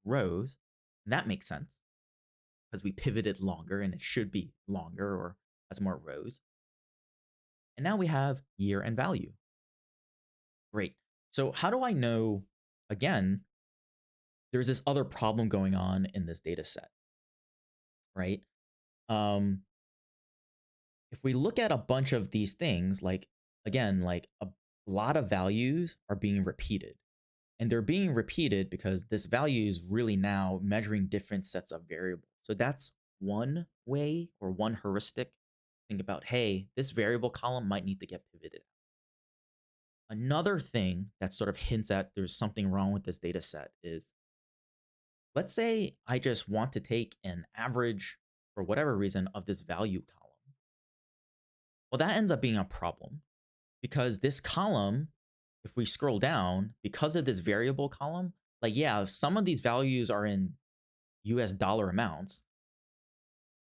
rows. And that makes sense because we pivoted longer and it should be longer or has more rows. And now we have year and value. Great. So how do I know, again, there's this other problem going on in this data set, right? If we look at a bunch of these things, like, again, like a lot of values are being repeated. And they're being repeated because this value is really now measuring different sets of variables. So that's one way or one heuristic. Think about, hey, this variable column might need to get pivoted. Another thing that sort of hints at there's something wrong with this data set is, let's say I just want to take an average for whatever reason of this value column. Well, that ends up being a problem because this column, if we scroll down, because of this variable column, like, yeah, some of these values are in US dollar amounts.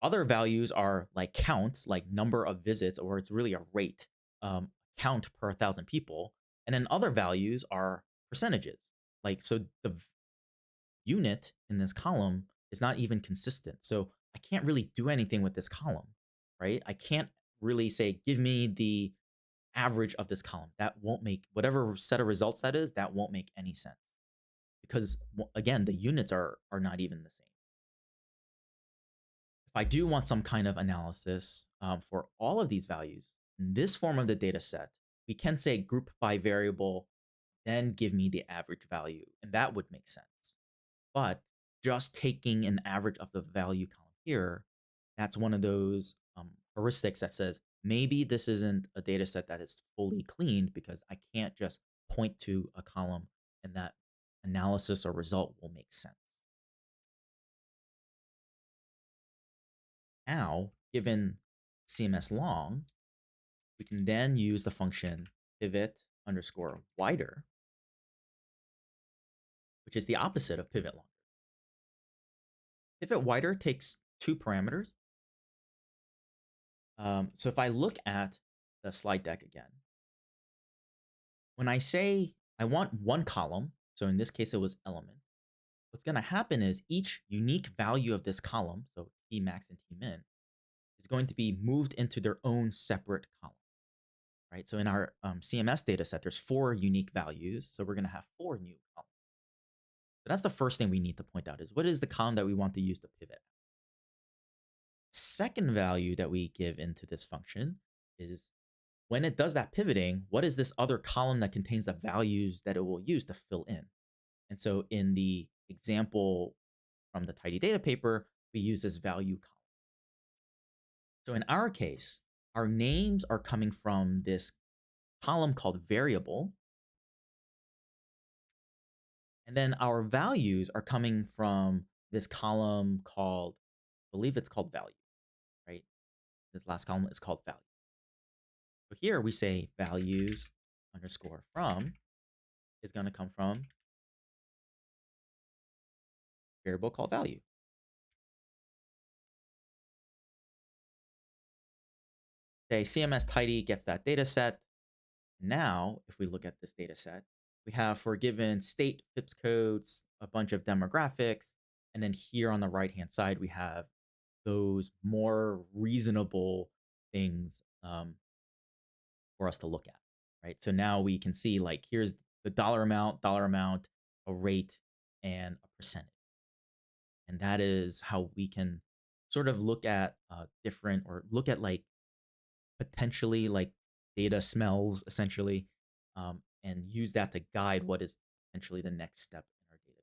Other values are like counts, like number of visits, or it's really a rate, count per 1,000 people. And then other values are percentages. Like, so the unit in this column is not even consistent. So I can't really do anything with this column, right? I can't really say, give me the average of this column. That won't make, whatever set of results that is, that won't make any sense because, again, the units are not even the same. If I do want some kind of analysis for all of these values in this form of the data set, we can say group by variable, then give me the average value, and that would make sense. But just taking an average of the value column here, that's one of those heuristics that says maybe this isn't a data set that is fully cleaned because I can't just point to a column and that analysis or result will make sense. Now, given CMS long, we can then use the function pivot underscore wider, which is the opposite of pivot longer. Pivot wider takes two parameters. So if I look at the slide deck again, when I say I want one column, so in this case it was element, what's going to happen is each unique value of this column, so T max and T min, is going to be moved into their own separate column, right? So in our CMS data set, there's 4 unique values, so we're going to have 4 new columns. So that's the first thing we need to point out is what is the column that we want to use to pivot? Second value that we give into this function is when it does that pivoting, what is this other column that contains the values that it will use to fill in? And so in the example from the tidy data paper, we use this value column. So in our case, our names are coming from this column called variable. And then our values are coming from this column called, I believe it's called value, right? This last column is called value. So here we say values underscore from is going to come from variable called value. Say CMS tidy gets that data set. Now, if we look at this data set, we have for a given state, FIPS codes, a bunch of demographics, and then here on the right-hand side, we have those more reasonable things for us to look at, right? So now we can see like, here's the dollar amount, a rate, and a percentage. And that is how we can sort of look at different or look at like potentially like data smells essentially and use that to guide what is potentially the next step in our data.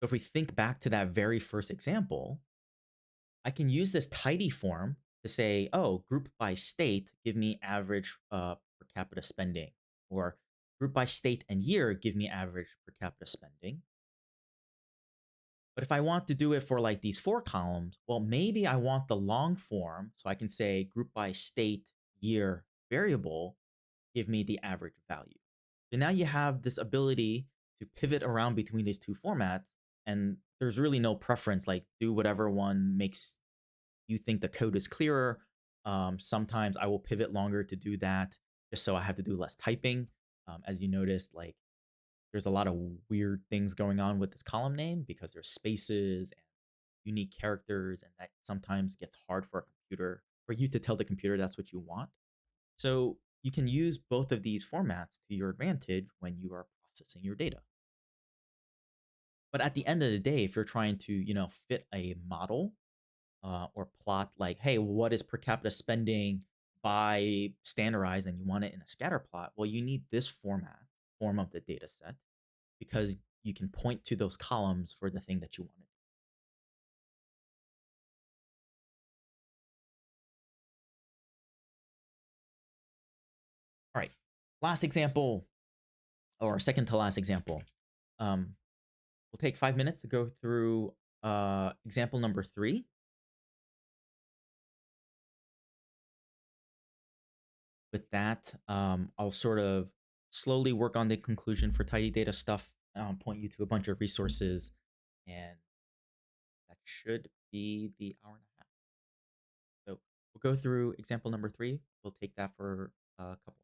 So if we think back to that very first example, I can use this tidy form to say, oh, group by state, give me average per capita spending, or group by state and year, give me average per capita spending. But if I want to do it for like these 4 columns, well, maybe I want the long form. So I can say group by state, year, variable, give me the average value. So now you have this ability to pivot around between these two formats. And there's really no preference, like do whatever one makes you think the code is clearer. Sometimes I will pivot longer to do that just so I have to do less typing. As you noticed, like there's a lot of weird things going on with this column name because there's spaces and unique characters, and that sometimes gets hard for a computer, for you to tell the computer that's what you want. So you can use both of these formats to your advantage when you are processing your data. But at the end of the day, if you're trying to, fit a model or plot like, hey, what is per capita spending by standardized, and you want it in a scatter plot, well, you need this form of the data set, because you can point to those columns for the thing that you wanted. All right, last example, or second to last example. Um, we'll take 5 minutes to go through example number 3. With that, I'll sort of slowly work on the conclusion for tidy data stuff, point you to a bunch of resources, and that should be the hour and a half. So we'll go through example number 3. We'll take that for a couple.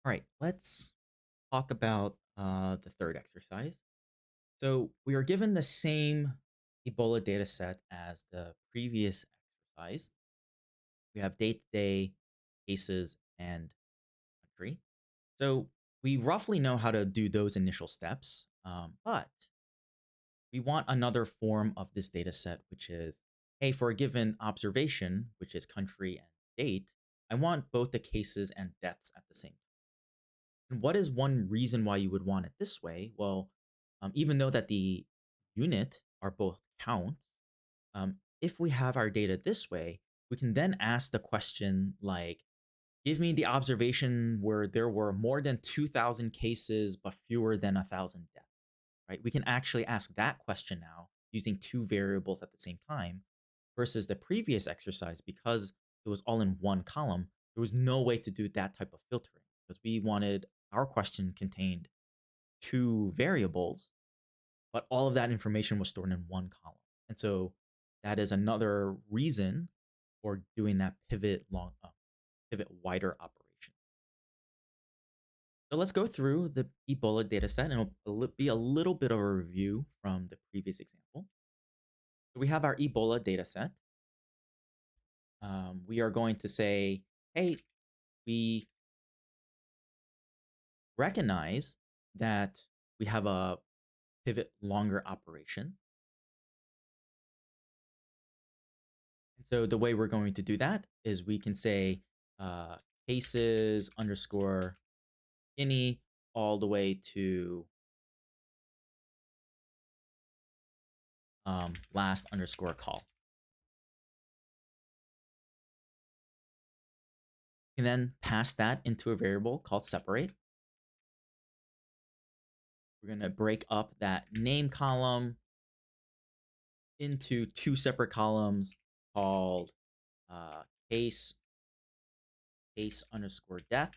All right, let's talk about the third exercise. So we are given the same Ebola data set as the previous exercise. We have day-to-day cases and country. So we roughly know how to do those initial steps, but we want another form of this data set, which is, hey, for a given observation, which is country and date, I want both the cases and deaths at the same time. And what is one reason why you would want it this way? Well, even though that the unit are both counts, if we have our data this way, we can then ask the question like, give me the observation where there were more than 2,000 cases but fewer than 1,000 deaths, right? We can actually ask that question now using two variables at the same time versus the previous exercise because it was all in one column. There was no way to do that type of filtering because we wanted our question contained two variables, but all of that information was stored in one column. And so that is another reason for doing that pivot wider operation. So let's go through the Ebola data set and it'll be a little bit of a review from the previous example. So we have our Ebola data set. We are going to say, hey, we recognize that we have a pivot longer operation. And so the way we're going to do that is we can say cases underscore any all the way to last underscore call. You can then pass that into a variable called separate. We're going to break up that name column into two separate columns called uh, case case underscore death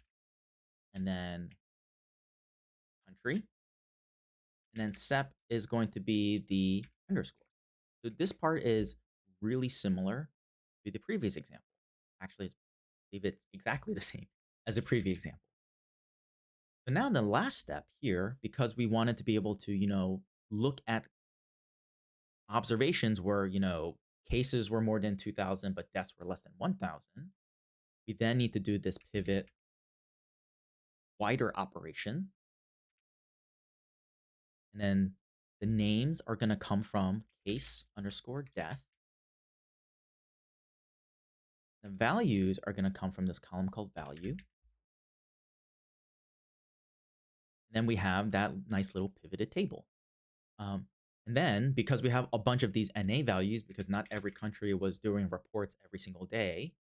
and then country. And then sep is going to be the underscore. So this part is really similar to the previous example. Actually, I believe it's exactly the same as the previous example. So now the last step here, because we wanted to be able to, look at observations where, cases were more than 2,000, but deaths were less than 1,000, we then need to do this pivot wider operation. And then the names are going to come from case underscore death. The values are going to come from this column called value. And then we have that nice little pivoted table. And then because we have a bunch of these NA values, because not every country was doing reports every single day,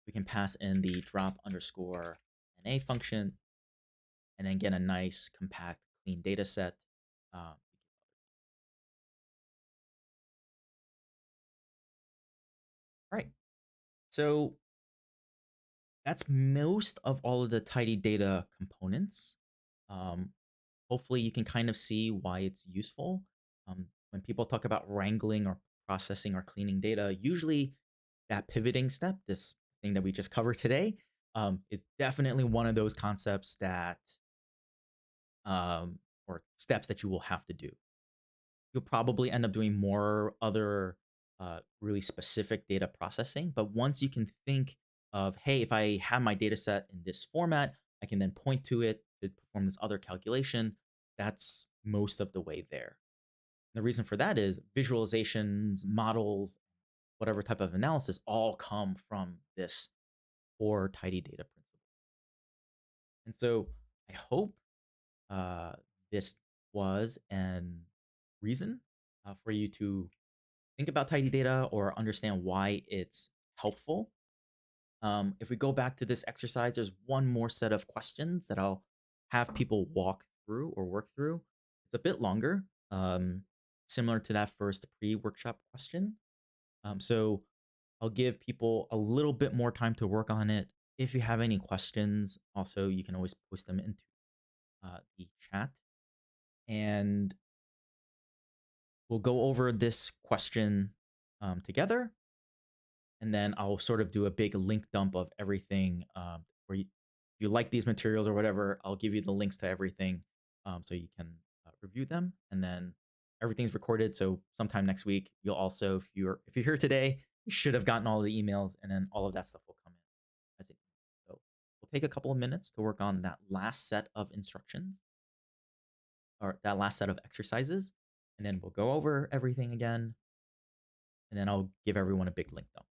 we can pass in the drop underscore NA function and then get a nice compact clean data set. Um, right. So that's most of all of the tidy data components. Um, hopefully you can kind of see why it's useful. When people talk about wrangling or processing or cleaning data, usually that pivoting step, this thing that we just covered today, is definitely one of those concepts that or steps that you will have to do. You'll probably end up doing more other really specific data processing. But once you can think of, hey, if I have my data set in this format, I can then point to it to perform this other calculation. That's most of the way there. And the reason for that is visualizations, models, whatever type of analysis all come from this core tidy data principle. And so I hope uh, this was an reason for you to think about tidy data or understand why it's helpful. If we go back to this exercise, there's one more set of questions that I'll have people walk through or work through. It's a bit longer, similar to that first pre-workshop question. So I'll give people a little bit more time to work on it. If you have any questions, also, you can always post them into the chat. And we'll go over this question together. And then I'll sort of do a big link dump of everything you like these materials or whatever, I'll give you the links to everything so you can review them. And then everything's recorded. So sometime next week, you'll also, if you're here today, you should have gotten all the emails, and then all of that stuff will come in as it. So we'll take a couple of minutes to work on that last set of instructions or that last set of exercises, and then we'll go over everything again, and then I'll give everyone a big link though.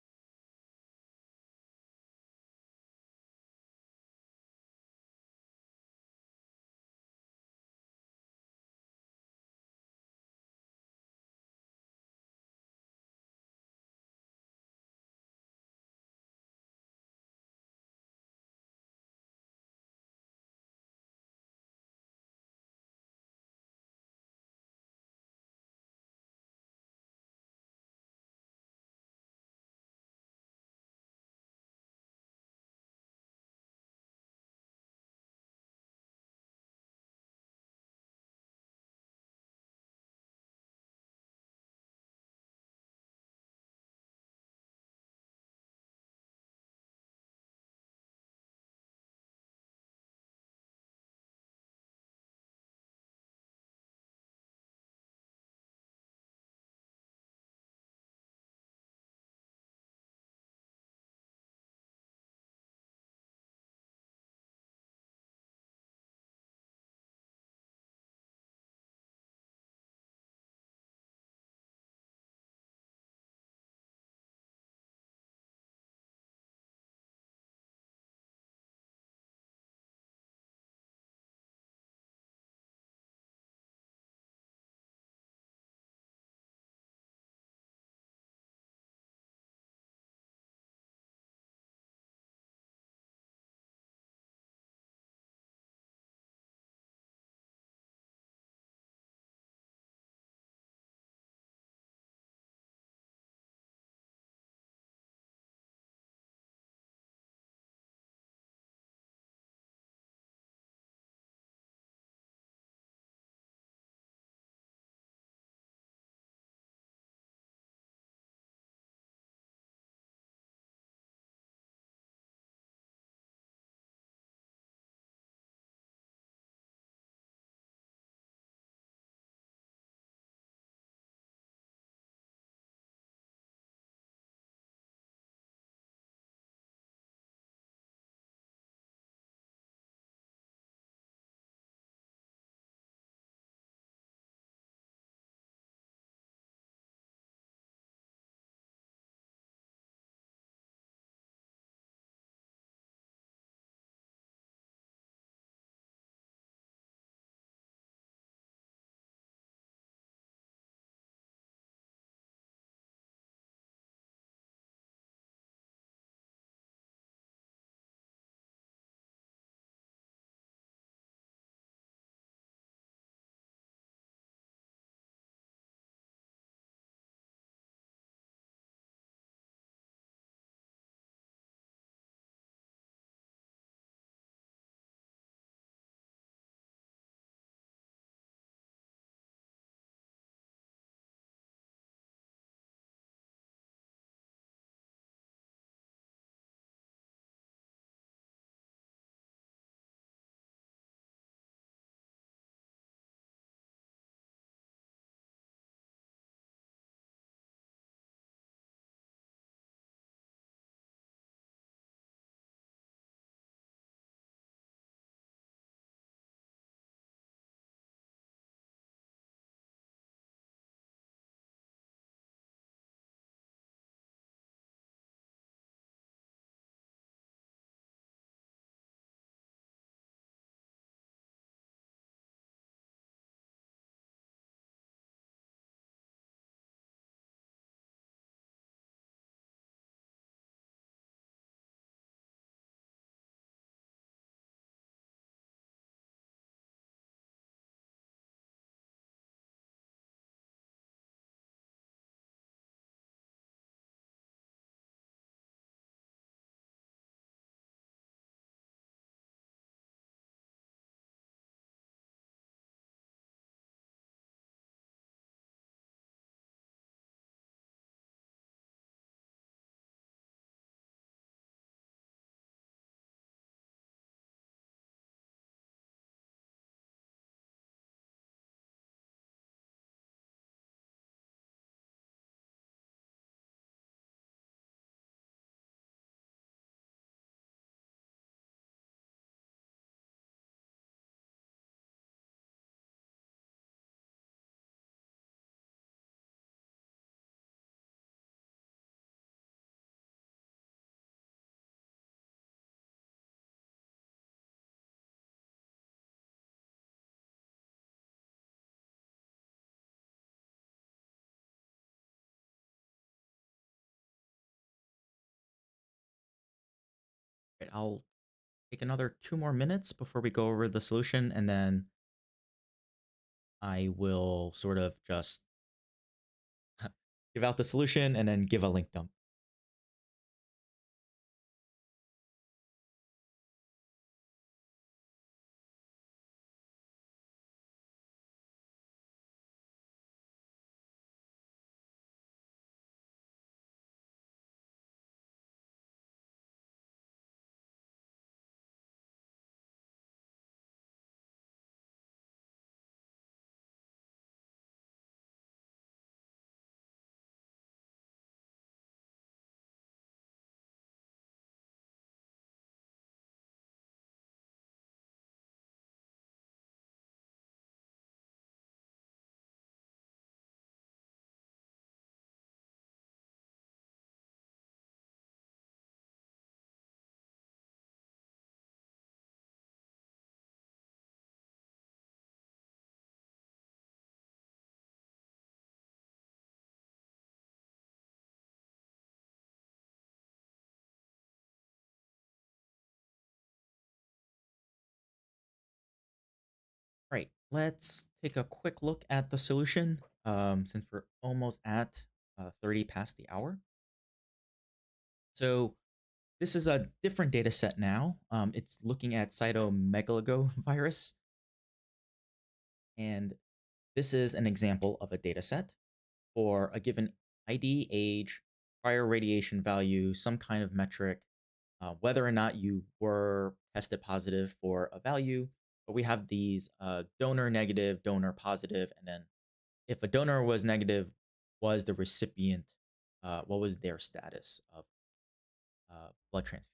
right, I'll take another 2 more minutes before we go over the solution, and then I will sort of just give out the solution and then give a link dump. Right, let's take a quick look at the solution since we're almost at 30 past the hour. So this is a different data set now. It's looking at cytomegalovirus, and this is an example of a data set for a given ID, age, prior radiation value, some kind of metric, whether or not you were tested positive for a value. But we have these donor negative, donor positive, and then if a donor was negative, was the recipient, what was their status of blood transfusion?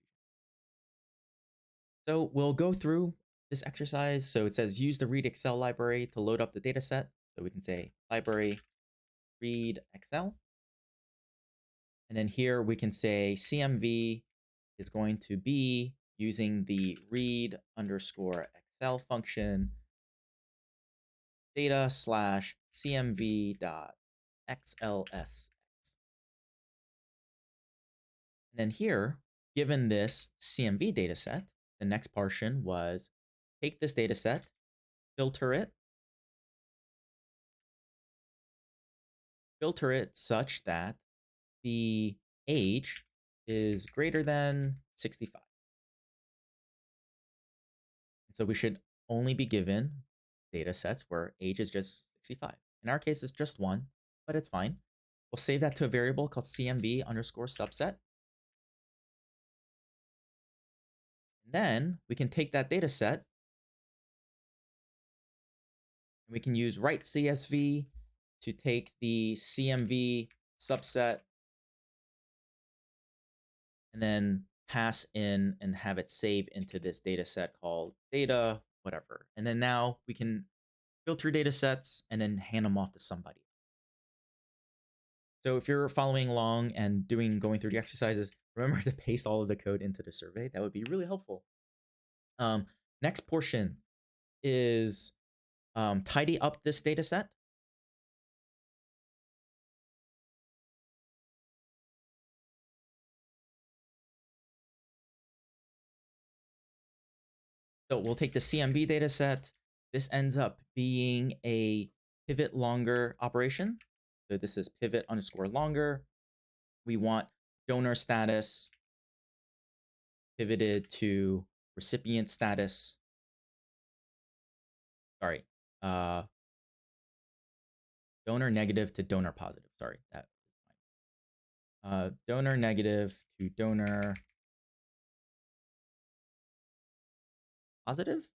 So we'll go through this exercise. So it says use the read Excel library to load up the data set. So we can say library read Excel. And then here we can say CMV is going to be using the read underscore Excel function data slash CMV dot XLS. And then here, given this CMV data set, the next portion was take this data set, filter it such that the age is greater than 65. So we should only be given data sets where age is just 65. In our case, it's just one, but it's fine. We'll save that to a variable called CMV underscore subset. Then we can take that data set and we can use write CSV to take the CMV subset and then pass in and have it save into this data set called data, whatever. And then now we can filter data sets and then hand them off to somebody. So if you're following along and going through the exercises, remember to paste all of the code into the survey. That would be really helpful. Next portion is tidy up this data set. So we'll take the CMV data set. This ends up being a pivot longer operation. So this is pivot underscore longer. We want donor status pivoted to recipient status. Sorry, donor negative to donor positive. Sorry, that was fine. Donor negative to donor positive,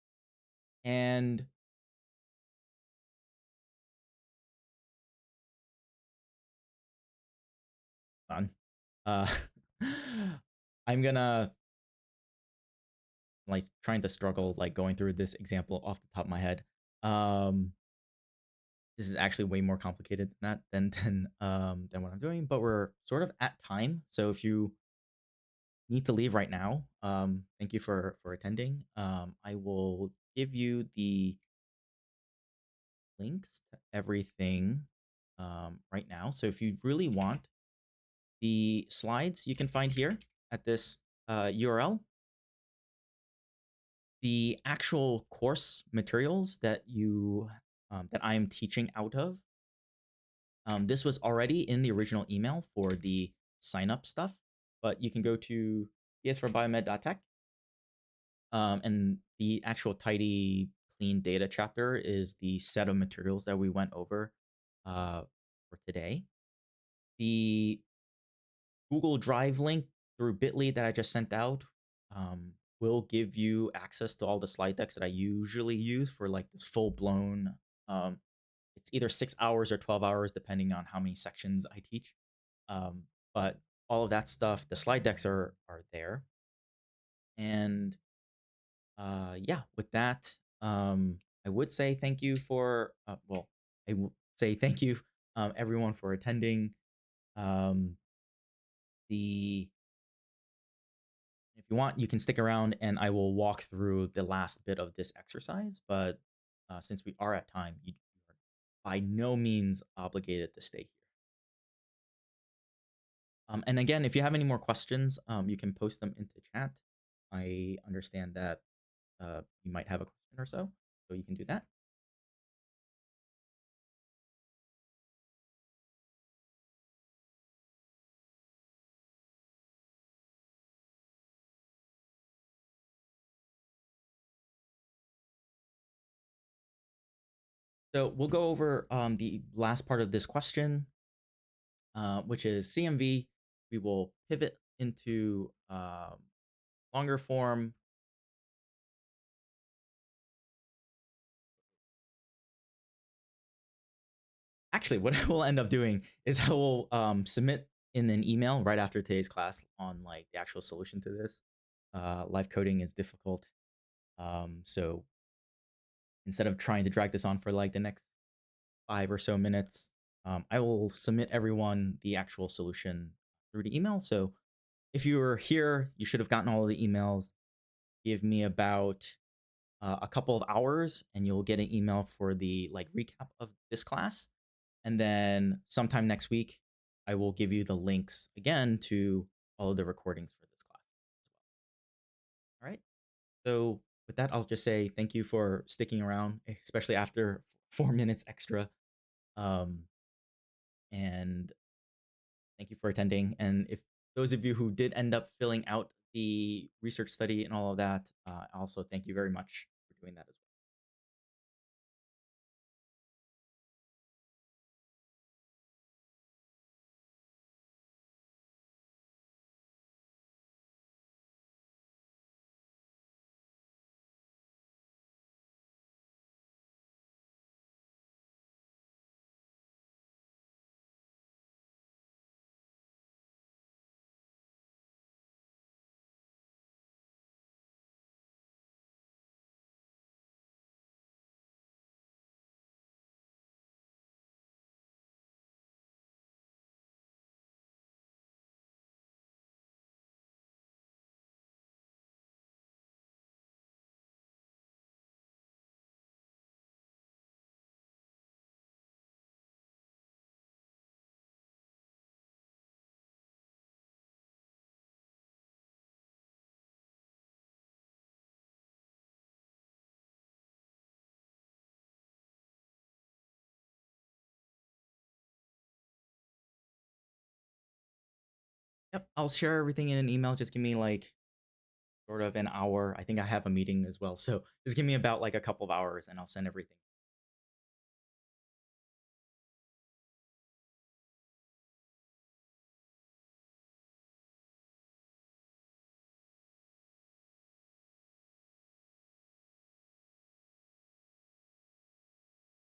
and on. Uh, I'm gonna like trying to struggle like going through this example off the top of my head. This is actually way more complicated than that than what I'm doing, but we're sort of at time. So if you need to leave right now, thank you for attending. I will give you the links to everything right now. So if you really want the slides, you can find here at this URL. The actual course materials that that I am teaching out of, this was already in the original email for the sign up stuff, but you can go to ds4biomed.tech, and the actual tidy clean data chapter is the set of materials that we went over uh, for today. The Google Drive link through Bitly that I just sent out will give you access to all the slide decks that I usually use for like this full blown. Um, it's either 6 hours or 12 hours, depending on how many sections I teach. Um, but all of that stuff, the slide decks are there. And yeah, with that, I would say thank you for I will say thank you everyone for attending. Um, the If you want, you can stick around and I will walk through the last bit of this exercise. But since we are at time, you are by no means obligated to stay here. And again, if you have any more questions, you can post them into chat. I understand that you might have a question or so you can do that. So we'll go over the last part of this question, which is CMV. We will pivot into longer form. Actually, what I will end up doing is I will submit in an email right after today's class on like the actual solution to this. Live coding is difficult. So instead of trying to drag this on for like the next 5 or so minutes, I will submit everyone the actual solution through the email. So if you were here, you should have gotten all of the emails. Give me about a couple of hours and you'll get an email for the like recap of this class. And then sometime next week, I will give you the links again to all of the recordings for this class as well. All right. So with that, I'll just say thank you for sticking around, especially after 4 minutes extra. Um, and thank you for attending. And if those of you who did end up filling out the research study and all of that, also thank you very much for doing that as well. Yep, I'll share everything in an email. Just give me like sort of an hour. I think I have a meeting as well. So just give me about like a couple of hours and I'll send everything.